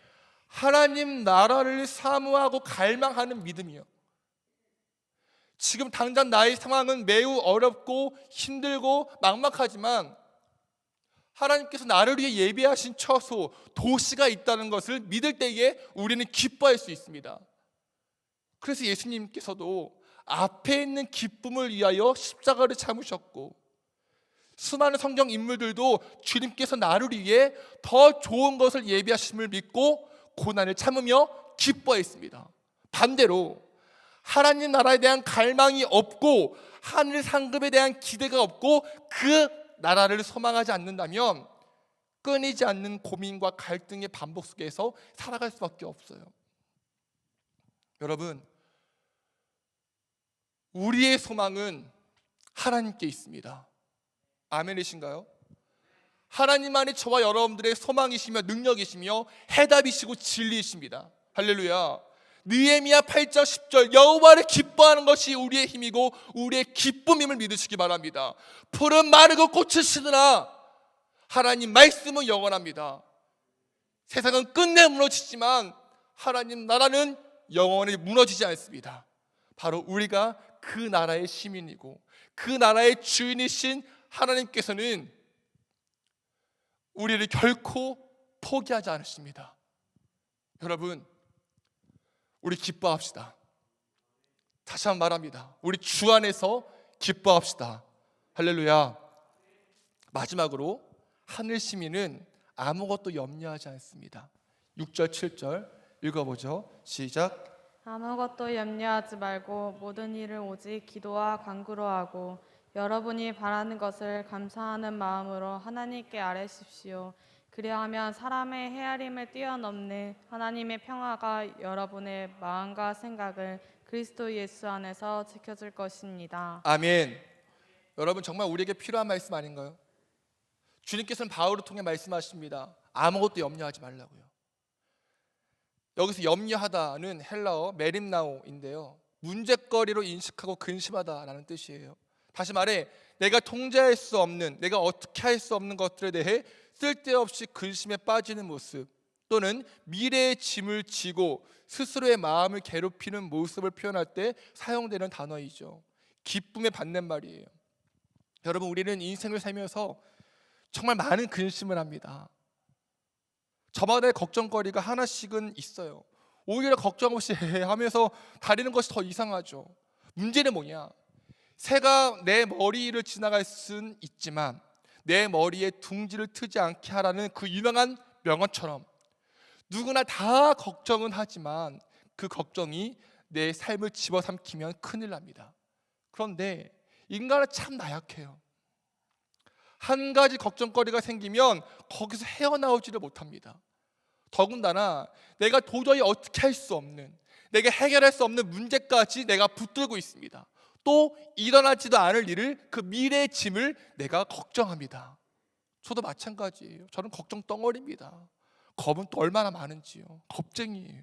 하나님 나라를 사모하고 갈망하는 믿음이요. 지금 당장 나의 상황은 매우 어렵고 힘들고 막막하지만 하나님께서 나를 위해 예비하신 처소, 도시가 있다는 것을 믿을 때에 우리는 기뻐할 수 있습니다. 그래서 예수님께서도 앞에 있는 기쁨을 위하여 십자가를 참으셨고, 수많은 성경 인물들도 주님께서 나를 위해 더 좋은 것을 예비하심을 믿고 고난을 참으며 기뻐했습니다. 반대로 하나님 나라에 대한 갈망이 없고 하늘 상급에 대한 기대가 없고 그 나라를 소망하지 않는다면 끊이지 않는 고민과 갈등의 반복 속에서 살아갈 수밖에 없어요. 여러분, 우리의 소망은 하나님께 있습니다. 아멘이신가요? 하나님만이 저와 여러분들의 소망이시며 능력이시며 해답이시고 진리이십니다. 할렐루야. 느헤미야 8장 10절, 여호와를 기뻐하는 것이 우리의 힘이고 우리의 기쁨임을 믿으시기 바랍니다. 풀은 마르고 꽃은 시드나 하나님 말씀은 영원합니다. 세상은 끝내 무너지지만 하나님 나라는 영원히 무너지지 않습니다. 바로 우리가 그 나라의 시민이고 그 나라의 주인이신 하나님께서는 우리를 결코 포기하지 않으십니다. 여러분, 우리 기뻐합시다. 다시 한번 말합니다. 우리 주 안에서 기뻐합시다. 할렐루야. 마지막으로 하늘 시민은 아무것도 염려하지 않습니다. 6절 7절 읽어보죠. 시작. 아무것도 염려하지 말고 모든 일을 오직 기도와 간구로 하고 여러분이 바라는 것을 감사하는 마음으로 하나님께 아뢰십시오. 그리하면 사람의 헤아림을 뛰어넘는 하나님의 평화가 여러분의 마음과 생각을 그리스도 예수 안에서 지켜줄 것입니다. 아멘. 여러분, 정말 우리에게 필요한 말씀 아닌가요? 주님께서는 바울을 통해 말씀하십니다. 아무것도 염려하지 말라고요. 여기서 염려하다는 헬라어 메림나오인데요, 문제거리로 인식하고 근심하다라는 뜻이에요. 다시 말해, 내가 통제할 수 없는, 내가 어떻게 할 수 없는 것들에 대해 쓸데없이 근심에 빠지는 모습, 또는 미래의 짐을 지고 스스로의 마음을 괴롭히는 모습을 표현할 때 사용되는 단어이죠. 기쁨의 반대말이에요. 여러분, 우리는 인생을 살면서 정말 많은 근심을 합니다. 저마다의 걱정거리가 하나씩은 있어요. 오히려 걱정 없이 하면서 다니는 것이 더 이상하죠. 문제는 뭐냐? 새가 내 머리를 지나갈 수는 있지만 내 머리에 둥지를 트지 않게 하라는 그 유명한 명언처럼 누구나 다 걱정은 하지만 그 걱정이 내 삶을 집어삼키면 큰일 납니다. 그런데 인간은 참 나약해요. 한 가지 걱정거리가 생기면 거기서 헤어나오지를 못합니다. 더군다나 내가 도저히 어떻게 할 수 없는, 내가 해결할 수 없는 문제까지 내가 붙들고 있습니다. 또 일어나지도 않을 일을, 그 미래의 짐을 내가 걱정합니다. 저도 마찬가지예요. 저는 걱정 덩어리입니다. 겁은 또 얼마나 많은지요. 겁쟁이에요.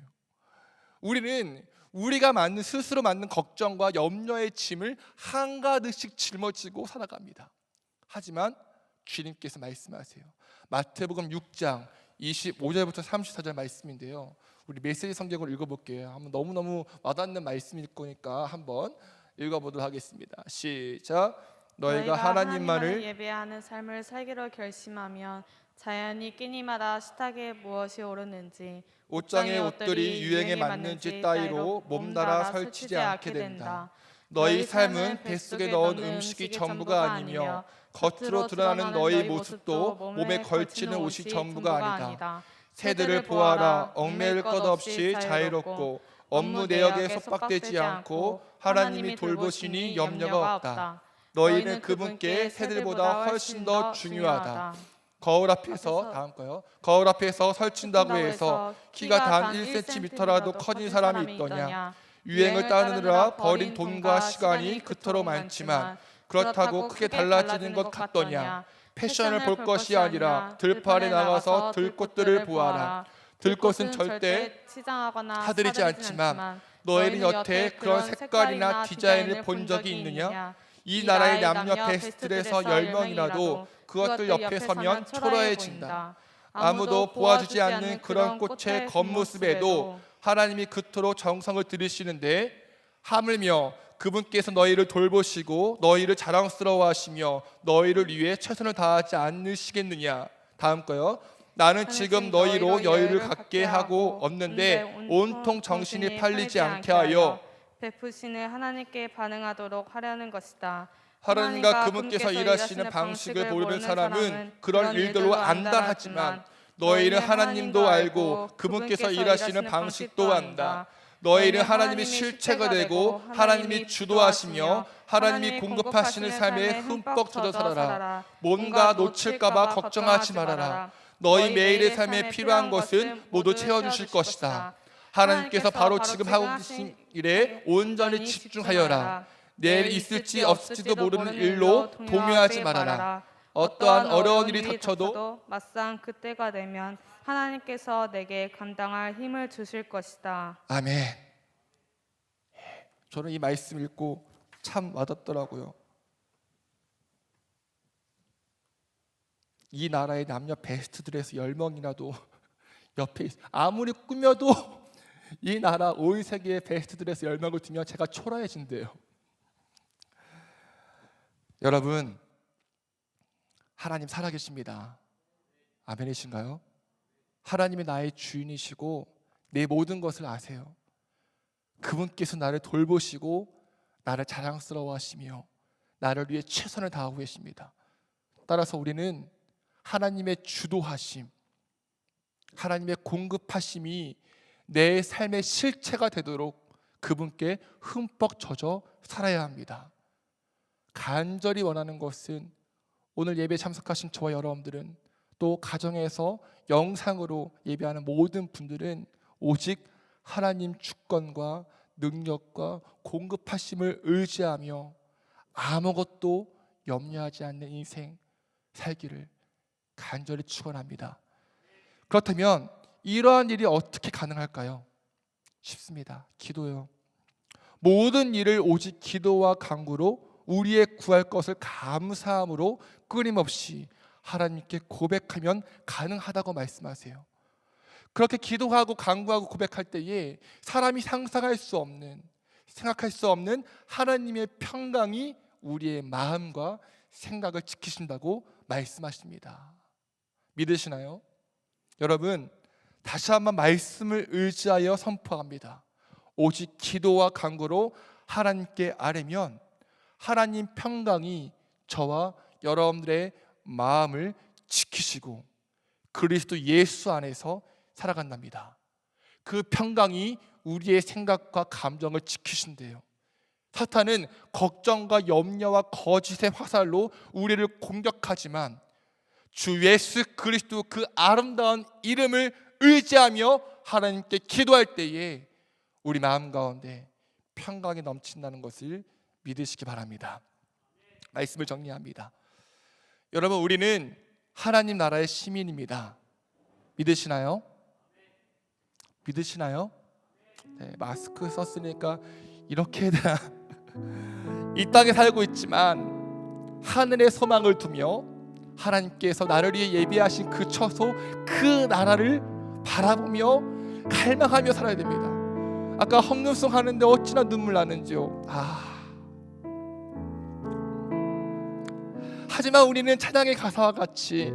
우리는 우리가 스스로 만든 걱정과 염려의 짐을 한가득씩 짊어지고 살아갑니다. 하지만 주님께서 말씀하세요. 마태복음 6장 25절부터 34절 말씀인데요, 우리 메시지 성경을 읽어볼게요. 한번 너무너무 와닿는 말씀일 거니까 한번 읽어보도록 하겠습니다. 시작. 너희가 하나님만을 예배하는 삶을 살기로 결심하면 자연히 끼니마다 식탁에 무엇이 오르는지 옷장의 옷들이 유행에 맞는지 따위로 몸달아 설치지 않게 된다. 너희 삶은 뱃속에 넣은 음식이 전부가 아니며 겉으로 드러나는 너희 모습도 몸에 걸치는 옷이 전부가 아니다. 새들을 보아라. 얽매일 것 없이 자유롭고 업무 내역에 속박되지 않고 하나님이 돌보시니 염려가 없다. 너희는 그분께 새들보다 훨씬 더 중요하다. 거울 앞에서 다음 거요. 거울 앞에서 설친다고 해서 키가 단 1cm라도 커진 사람이 있더냐? 유행을 따르느라 버린 돈과 시간이 그토록 많지만 그렇다고 크게 달라지는 것 같더냐? 패션을 볼 것이 아니라 들판에 나가서 들꽃들을 보아라. 들꽃은 절대 타들이지 않지만 너희는 여태 그런 색깔이나 디자인을 본 적이 있느냐? 이 나라의 남녀 베스트들에서 10명이라도 그것들 옆에 서면 초라해진다. 아무도 보아주지 않는 그런 꽃의 겉모습에도 하나님이 그토록 정성을 들이시는데 하물며 그분께서 너희를 돌보시고 너희를 자랑스러워하시며 너희를 위해 최선을 다하지 않으시겠느냐. 다음 거요. 나는 지금 너희로 여유를 갖게 하고 없는데 온통 정신이 팔리지 않게 하여 베푸시는 하나님께 반응하도록 하려는 것이다. 하나님과 그분께서 일하시는 방식을 모르는 사람은 그런 일들로 안달하지만 너희는 하나님도 알고 그분께서 일하시는 방식도 안다. 너희는 하나님이 실체가 되고 하나님이 주도하시며 하나님이 공급하시는 삶에 흠뻑 젖어 살아라. 뭔가 놓칠까봐 걱정하지 말아라. 너희 매일의 삶에 필요한 것은 모두 채워주실 것이다. 하나님께서 바로 지금 하고 계신 일에 온전히 집중하여라. 내일 있을지 없을지도 모르는 일로 동요하지 말아라. 어떠한 어려운 일이 닥쳐도 막상 그때가 되면 하나님께서 내게 감당할 힘을 주실 것이다. 아멘. 저는 이 말씀 읽고 참 와닿더라고요. 이 나라의 남녀 베스트들에서 10명이라도 옆에 아무리 꾸며도 이 나라 온 세계의 베스트들에서 10명을 두면 제가 초라해진대요. 여러분, 하나님 살아계십니다. 아멘이신가요? 하나님이 나의 주인이시고 내 모든 것을 아세요. 그분께서 나를 돌보시고 나를 자랑스러워하시며 나를 위해 최선을 다하고 계십니다. 따라서 우리는 하나님의 주도하심, 하나님의 공급하심이 내 삶의 실체가 되도록 그분께 흠뻑 젖어 살아야 합니다. 간절히 원하는 것은 오늘 예배에 참석하신 저와 여러분들은 또 가정에서 영상으로 예배하는 모든 분들은 오직 하나님 주권과 능력과 공급하심을 의지하며 아무것도 염려하지 않는 인생 살기를 간절히 축원합니다. 그렇다면 이러한 일이 어떻게 가능할까요? 쉽습니다. 기도요. 모든 일을 오직 기도와 간구로 우리의 구할 것을 감사함으로 끊임없이 하나님께 고백하면 가능하다고 말씀하세요. 그렇게 기도하고 간구하고 고백할 때에 사람이 상상할 수 없는, 생각할 수 없는 하나님의 평강이 우리의 마음과 생각을 지키신다고 말씀하십니다. 믿으시나요? 여러분, 다시 한번 말씀을 의지하여 선포합니다. 오직 기도와 간구로 하나님께 아뢰면 하나님 평강이 저와 여러분들의 마음을 지키시고 그리스도 예수 안에서 살아간답니다. 그 평강이 우리의 생각과 감정을 지키신대요. 사탄은 걱정과 염려와 거짓의 화살로 우리를 공격하지만 주 예수 그리스도 그 아름다운 이름을 의지하며 하나님께 기도할 때에 우리 마음 가운데 평강이 넘친다는 것을 믿으시기 바랍니다. 말씀을 정리합니다. 여러분, 우리는 하나님 나라의 시민입니다. 믿으시나요? 믿으시나요? 네, 마스크 썼으니까 이렇게 해야 되나? 이 땅에 살고 있지만 하늘의 소망을 두며 하나님께서 나를 위해 예비하신 그 처소, 그 나라를 바라보며 갈망하며 살아야 됩니다. 아까 헌금송 하는데 어찌나 눈물 나는지요. 하지만 우리는 찬양의 가사와 같이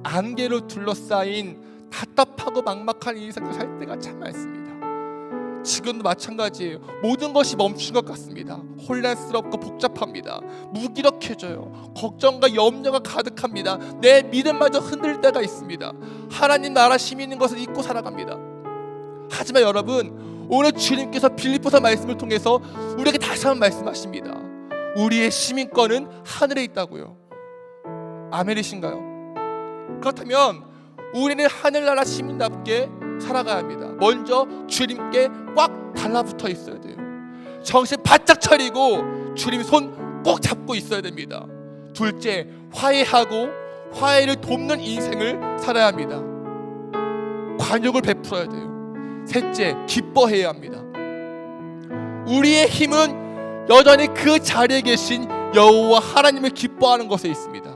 안개로 둘러싸인 답답하고 막막한 인생을 살 때가 참 많습니다. 지금도 마찬가지예요. 모든 것이 멈춘 것 같습니다. 혼란스럽고 복잡합니다. 무기력해져요. 걱정과 염려가 가득합니다. 내 믿음마저 흔들 때가 있습니다. 하나님 나라 힘이 있는 것을 잊고 살아갑니다. 하지만 여러분, 오늘 주님께서 빌립보서 말씀을 통해서 우리에게 다시 한번 말씀하십니다. 우리의 시민권은 하늘에 있다고요. 아멘이신가요? 그렇다면 우리는 하늘나라 시민답게 살아가야 합니다. 먼저 주님께 꽉 달라붙어 있어야 돼요. 정신 바짝 차리고 주님 손 꼭 잡고 있어야 됩니다. 둘째, 화해하고 화해를 돕는 인생을 살아야 합니다. 관용을 베풀어야 돼요. 셋째, 기뻐해야 합니다. 우리의 힘은 여전히 그 자리에 계신 여호와 하나님을 기뻐하는 것에 있습니다.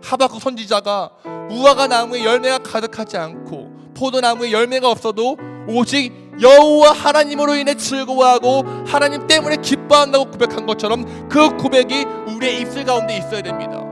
하박국 선지자가 무화과 나무에 열매가 가득하지 않고 포도나무에 열매가 없어도 오직 여호와 하나님으로 인해 즐거워하고 하나님 때문에 기뻐한다고 고백한 것처럼 그 고백이 우리의 입술 가운데 있어야 됩니다.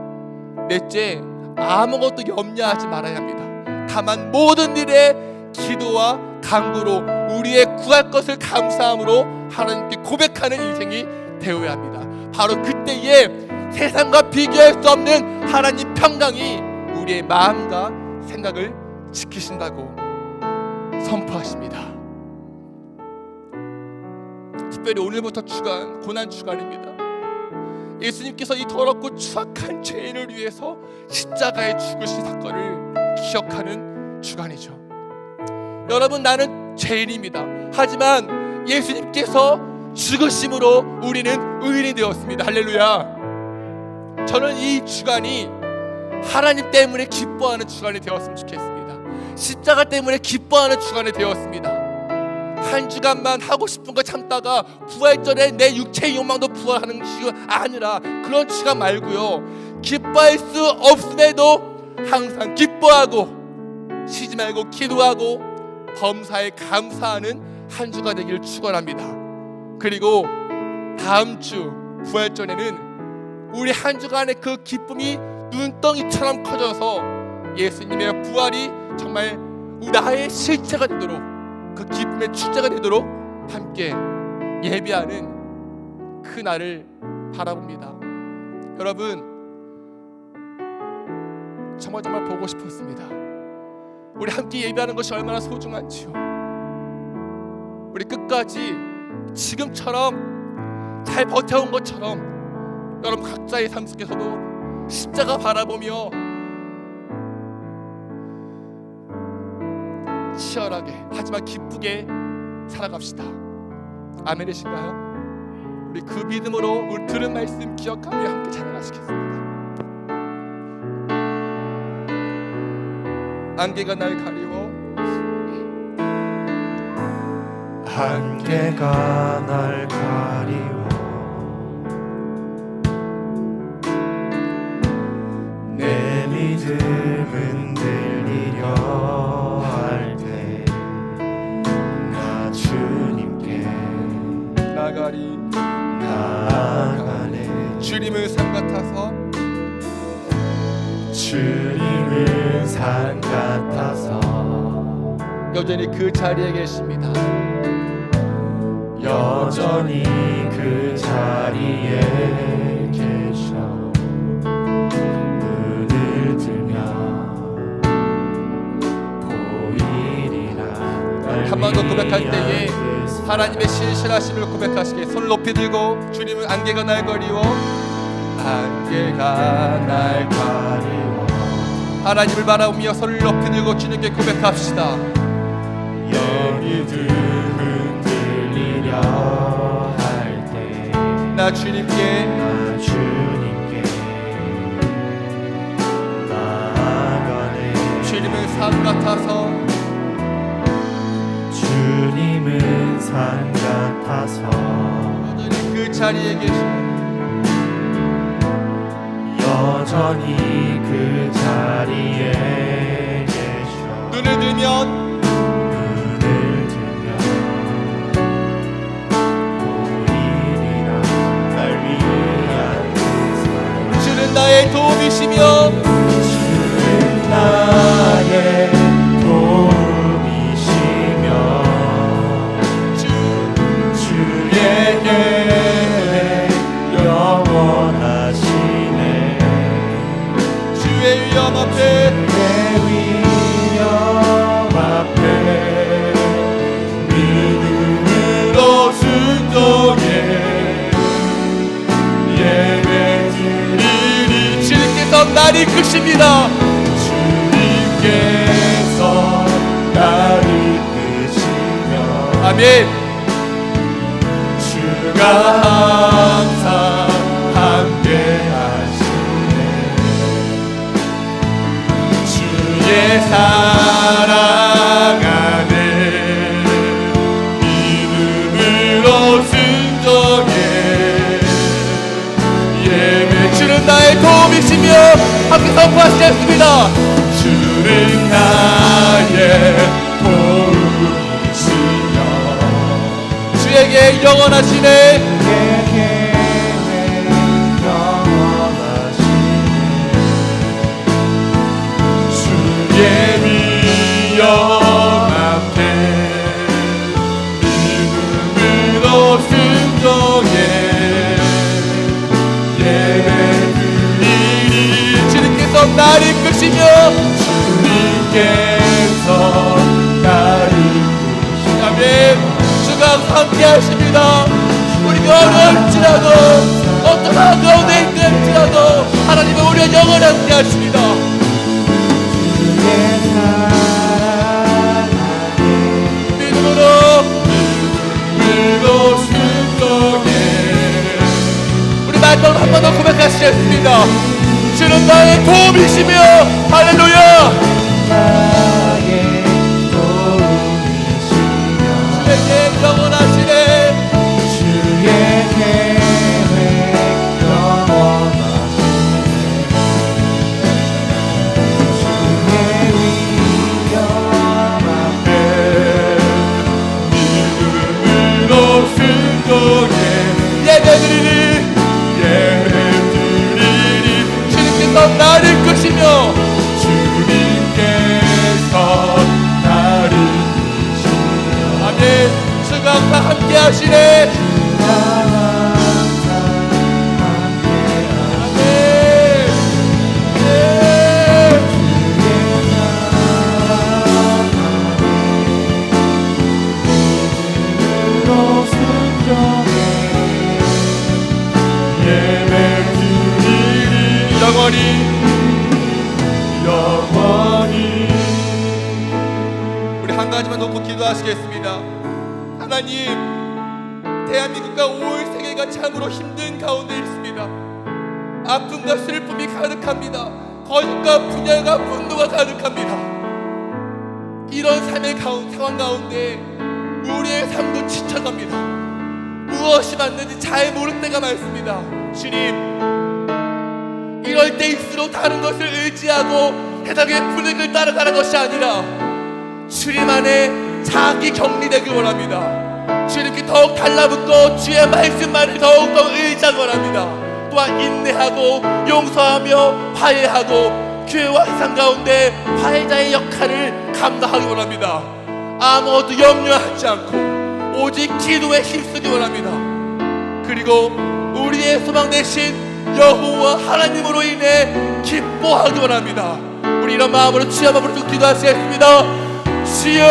넷째, 아무것도 염려하지 말아야 합니다. 다만 모든 일에 기도와 간구로 우리의 구할 것을 감사함으로 하나님께 고백하는 인생이 되어야 합니다. 바로 그때에 세상과 비교할 수 없는 하나님 평강이 우리의 마음과 생각을 지키신다고 선포하십니다. 특별히 오늘부터 주간, 고난 주간입니다. 예수님께서 이 더럽고 추악한 죄인을 위해서 십자가에 죽으신 사건을 기억하는 주간이죠. 여러분, 나는 죄인입니다. 하지만 예수님께서 죽으심으로 우리는 의인이 되었습니다. 할렐루야. 저는 이 주간이 하나님 때문에 기뻐하는 주간이 되었으면 좋겠습니다. 십자가 때문에 기뻐하는 주간이 되었습니다. 한 주간만 하고 싶은 거 참다가 부활절에 내 육체의 욕망도 부활하는 주간 아니라 그런 주간 말고요, 기뻐할 수 없음에도 항상 기뻐하고 쉬지 말고 기도하고 범사에 감사하는 한 주가 되기를 축원합니다. 그리고 다음 주 부활절에는 우리 한 주간의 그 기쁨이 눈덩이처럼 커져서 예수님의 부활이 정말 나의 실체가 되도록, 그 기쁨의 축제가 되도록 함께 예배하는 그 날을 바라봅니다. 여러분, 정말 보고 싶었습니다. 우리 함께 예배하는 것이 얼마나 소중한지요. 우리 끝까지 지금처럼 잘 버텨온 것처럼 여러분 각자의 삶 속에서도 십자가 바라보며 치열하게 하지만 기쁘게 살아갑시다. 아멘이신가요? 우리 그 믿음으로 우리 들은 말씀 기억하며 함께 찬양하시겠습니다. 안개가 날 가리워, 안개가 날 가리워 내 믿음은 들리려 할 때 나 주님께 나아가네. 주님은 산 같아서, 주님은 산 같아서 여전히 그 자리에 계십니다. 여전히 그 자리에 계셔. 눈을 들면 보이리라. 한 번 더 고백할 때에 하나님의 신실하심을 고백하시게 손을 높이 들고, 주님은 안개가 날 가리워, 안개가 날 가리워. 하나님을 바라보며 손을 높이 들고 주님께 고백합시다. 믿음은 들리려 할 때 나 주님께 나아가네. 주님은 산 같아서, 주님은 산 같아서 여전히 그 자리에 계시고, 여전히 그 자리에 계셔. 눈을 들면 보이리라. 날 위한 그 주는 나의 도움이시며, 주는 나의 도움이시며 주 이끄십니다. 주님께서 나를 이끄시며 아멘. 주가 항상 함께 하시네. 주의 사랑하네. 믿음으로 순종해. 예배 주는 나의 도움이시며 함께 선포하시겠습니다. 주는 나의 도움이시며 주에게 영원하시네. 주의 위엄 앞에 믿음으로 순종해 예배드리리. 주님께서 나를 이끄시며 주님께서 나를 이끄시며 아멘. 주가 함께 하십니다. 우리가 어려울지라도 어떤 가운데 있을지라도 하나님은 우리와 영원히 함께 하십니다. 믿음으로 순종해 우리 마지막으로 한 번 더 고백하시겠습니다. 주는 나의 도움이시며 할렐루야. 나의 도움이시며 주에게 영원하시네. 주의 계획 영원하시네. 주의 위엄 앞에 믿음으로 순종해 예배드리리. 예배드리리. 주님께서 나를 이끄시며 주님께서 나를 이끄시며 아멘. 주가 항상 함께 하시네. 아멘. 예. 믿음으로 순종해 예배드리리. 영원히 우리 한 가지만 놓고 기도하시겠습니다. 하나님, 대한민국과 온 세계가 참으로 힘든 가운데 있습니다. 아픔과 슬픔이 가득합니다. 거짓과 분열과 분노가 가득합니다. 이런 삶의 상황 가운데 우리의 삶도 지쳐갑니다. 무엇이 맞는지 잘 모를 때가 많습니다. 주님, 이럴 때일수록 다른 것을 의지하고 세상의 분위기를 따라가는 것이 아니라 주님 안에 자기 격리되길 원합니다. 주님께 더욱 달라붙고 주의 말씀만을 더욱더 의지하기 원합니다. 또한 인내하고 용서하며 화해하고 교회와 세상 가운데 화해자의 역할을 감당하기 원합니다. 아무것도 염려하지 않고 오직 기도에 힘쓰기 원합니다. 그리고 우리의 소망 대신 여호와 하나님으로 인해 기뻐하기 원합니다. 우리 이런 마음으로 주여 한번 부르짖고 기도하시겠습니다. 주여,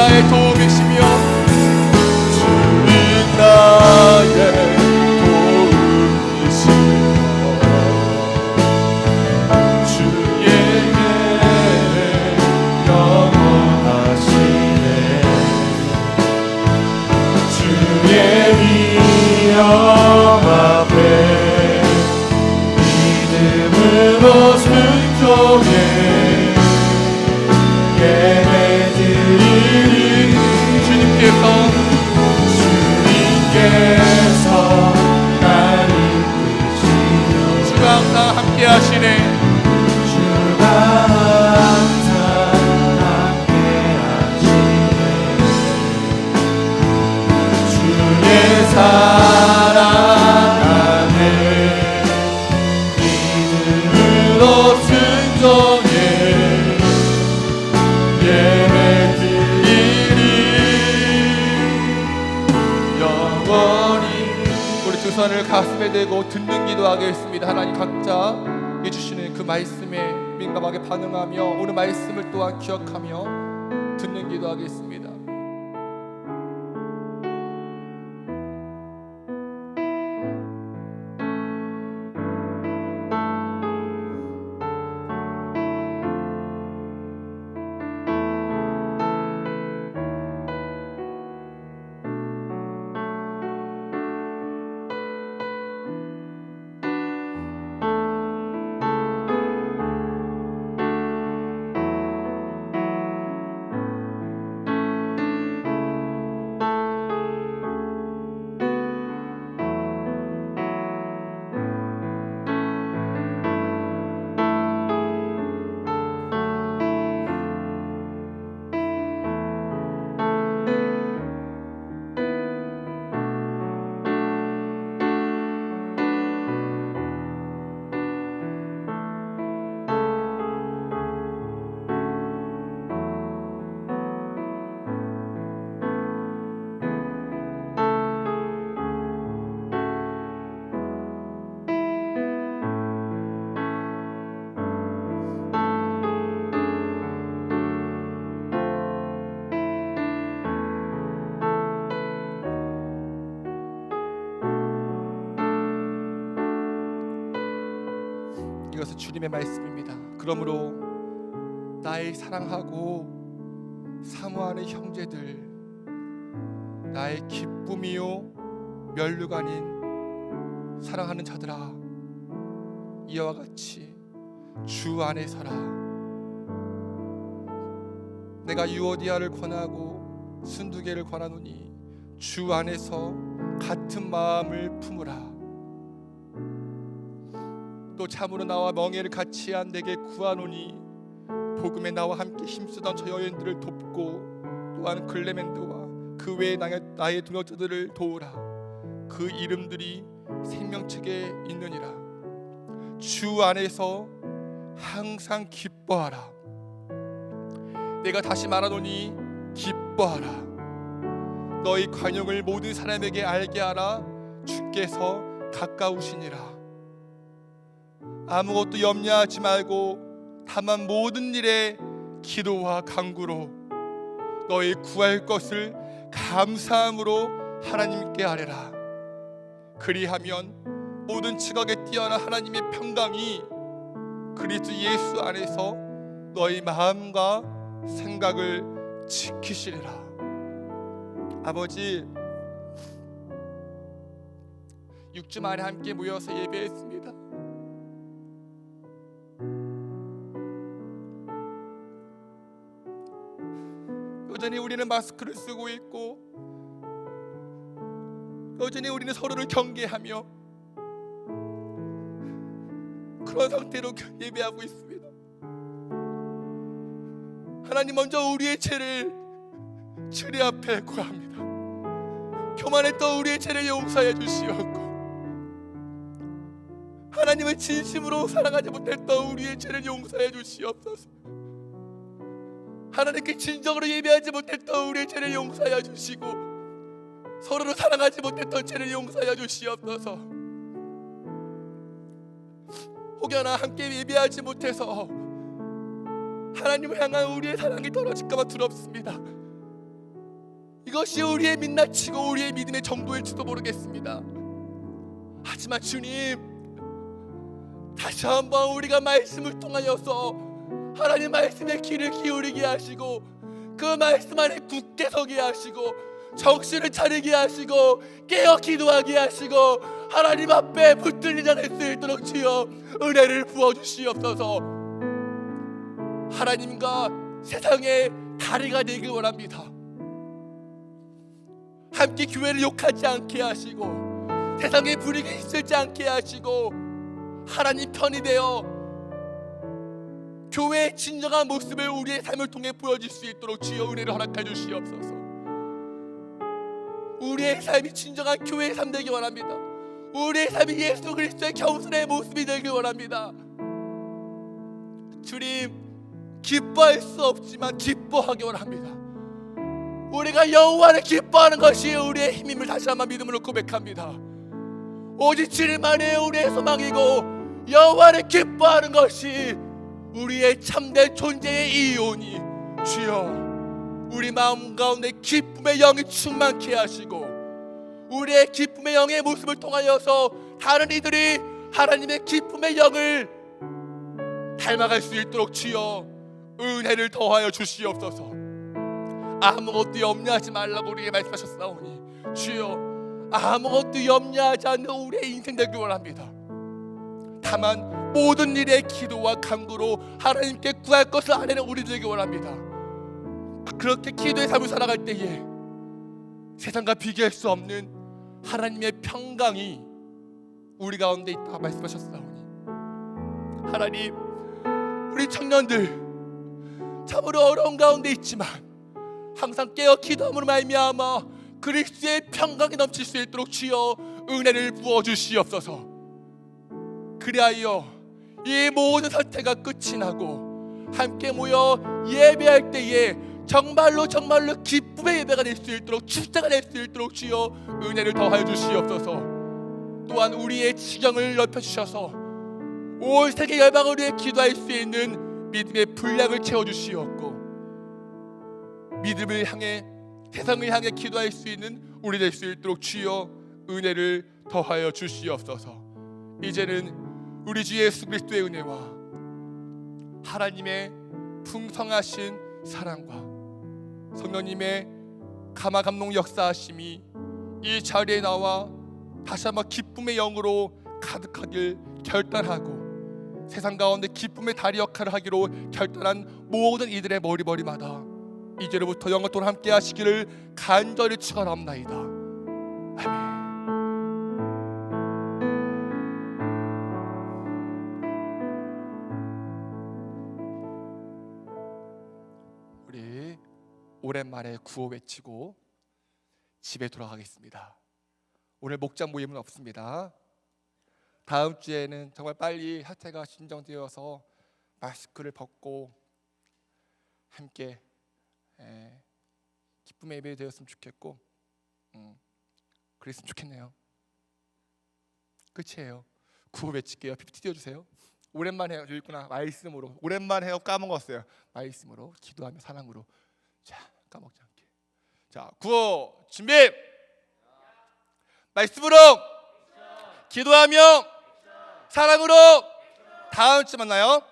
나의 도움이시며 주님 나의 도움이시며 주의 계획 영원하시네 주의 위엄 앞에 믿음으로 순종해 예배드리리 주님께서 나를 이끄시며 주가 항상 함께 하시네 주가 항상 함께 하시네 주의 사랑 안에 믿음으로 순종해 예배드리리 영원히 우리 두 손을 가슴에 대고 듣는 기도하겠습니다. 하나님 각자 해주시는 그 말씀에 민감하게 반응하며 오늘 말씀을 또한 기억하며 듣는 기도하겠습니다. 이것은 주님의 말씀입니다. 그러므로 나의 사랑하고 사모하는 형제들, 나의 기쁨이요 멸류가 아닌 사랑하는 자들아, 이와 같이 주 안에 서라. 내가 유오디아를 권하고 순두개를 권하노니 주 안에서 같은 마음을 품으라. 또 참으로 나와 멍에를 같이 한 내게 구하노니 복음에 나와 함께 힘쓰던 저 여인들을 돕고 또한 글레멘드와 그 외에 나의 동역자들을 도우라. 그 이름들이 생명책에 있느니라. 주 안에서 항상 기뻐하라. 내가 다시 말하노니 기뻐하라. 너희 관용을 모든 사람에게 알게 하라. 주께서 가까우시니라. 아무것도 염려하지 말고 다만 모든 일에 기도와 간구로 너희 구할 것을 감사함으로 하나님께 아뢰라. 그리하면 모든 지각에 뛰어난 하나님의 평강이 그리스도 예수 안에서 너희 마음과 생각을 지키시리라. 아버지, 6주 만에 함께 모여서 예배했습니다. 여전히 우리는 마스크를 쓰고 있고 여전히 우리는 서로를 경계하며 그런 상태로 예배하고 있습니다. 하나님, 먼저 우리의 죄를 주님 앞에 구합니다. 교만했던 우리의 죄를 용서해 주시옵고, 하나님을 진심으로 사랑하지 못했던 우리의 죄를 용서해 주시옵소서. 하나님께 진정으로 예배하지 못했던 우리의 죄를 용서하여 주시고, 서로를 사랑하지 못했던 죄를 용서하여 주시옵소서. 혹여나 함께 예배하지 못해서 하나님을 향한 우리의 사랑이 떨어질까 봐 두렵습니다. 이것이 우리의 민낯이고 우리의 믿음의 정도일지도 모르겠습니다. 하지만 주님, 다시 한번 우리가 말씀을 통하여서 하나님 말씀에 귀를 기울이게 하시고 그 말씀 안에 굳게 서게 하시고 정신을 차리게 하시고 깨어 기도하게 하시고 하나님 앞에 붙들리지 않을 수 있도록 주여 은혜를 부어주시옵소서. 하나님과 세상의 다리가 되길 원합니다. 함께 교회를 욕하지 않게 하시고 세상에 불이익이 있을지 않게 하시고 하나님 편이 되어 교회의 진정한 모습을 우리의 삶을 통해 보여줄 수 있도록 주여 은혜를 허락해 주시옵소서. 우리의 삶이 진정한 교회의 삶 되기 원합니다. 우리의 삶이 예수 그리스도의 겸손의 모습이 되길 원합니다. 주님, 기뻐할 수 없지만 기뻐하기 원합니다. 우리가 여호와를 기뻐하는 것이 우리의 힘임을 다시 한번 믿음으로 고백합니다. 오직 주님만이 우리의 소망이고 여호와를 기뻐하는 것이 우리의 참된 존재의 이유니 주여 우리 마음 가운데 기쁨의 영이 충만케 하시고 우리의 기쁨의 영의 모습을 통하여서 다른 이들이 하나님의 기쁨의 영을 닮아갈 수 있도록 주여 은혜를 더하여 주시옵소서. 아무것도 염려하지 말라고 우리에게 말씀하셨사오니 주여 아무것도 염려하지 않는 우리의 인생 되길 원합니다. 다만 모든 일에 기도와 간구로 하나님께 구할 것을 아내는 우리 되길 원합니다. 그렇게 기도의 삶을 살아갈 때에 세상과 비교할 수 없는 하나님의 평강이 우리 가운데 있다고 말씀하셨사오니 하나님, 우리 청년들 참으로 어려운 가운데 있지만 항상 깨어 기도함으로 말미암아 그리스도의 평강이 넘칠 수 있도록 주여 은혜를 부어주시옵소서. 그리하여 이 모든 사태가 끝이 나고 함께 모여 예배할 때에 정말로 기쁨의 예배가 될 수 있도록 축제가 될 수 있도록 주여 은혜를 더하여 주시옵소서. 또한 우리의 지경을 넓혀주셔서 온 세계 열방을 위해 기도할 수 있는 믿음의 분량을 채워주시옵고 믿음을 향해 세상을 향해 기도할 수 있는 우리 될 수 있도록 주여 은혜를 더하여 주시옵소서. 이제는 우리 주 예수 그리스도의 은혜와 하나님의 풍성하신 사랑과 성령님의 감화 감동 역사하심이 이 자리에 나와 다시 한번 기쁨의 영으로 가득하길 결단하고 세상 가운데 기쁨의 다리 역할을 하기로 결단한 모든 이들의 머리마다 이제로부터 영원토록 함께 하시기를 간절히 축원합나이다. 아멘. 우리 오랜만에 구호 외치고 집에 돌아가겠습니다. 오늘 목장 모임은 없습니다. 다음 주에는 정말 빨리 사태가 진정되어서 마스크를 벗고 함께 기쁨의 예배 되었으면 좋겠고 그랬으면 좋겠네요. 끝이에요. 구호 외칠게요. PPT 띄워주세요. 오랜만에 해요. 있구나. 말씀으로 오랜만에 해요. 까먹었어요. 말씀으로 기도하며 사랑으로. 자, 까먹지 않게. 자, 구호 준비. 말씀으로 기도하며 사랑으로. 다음 주에 만나요.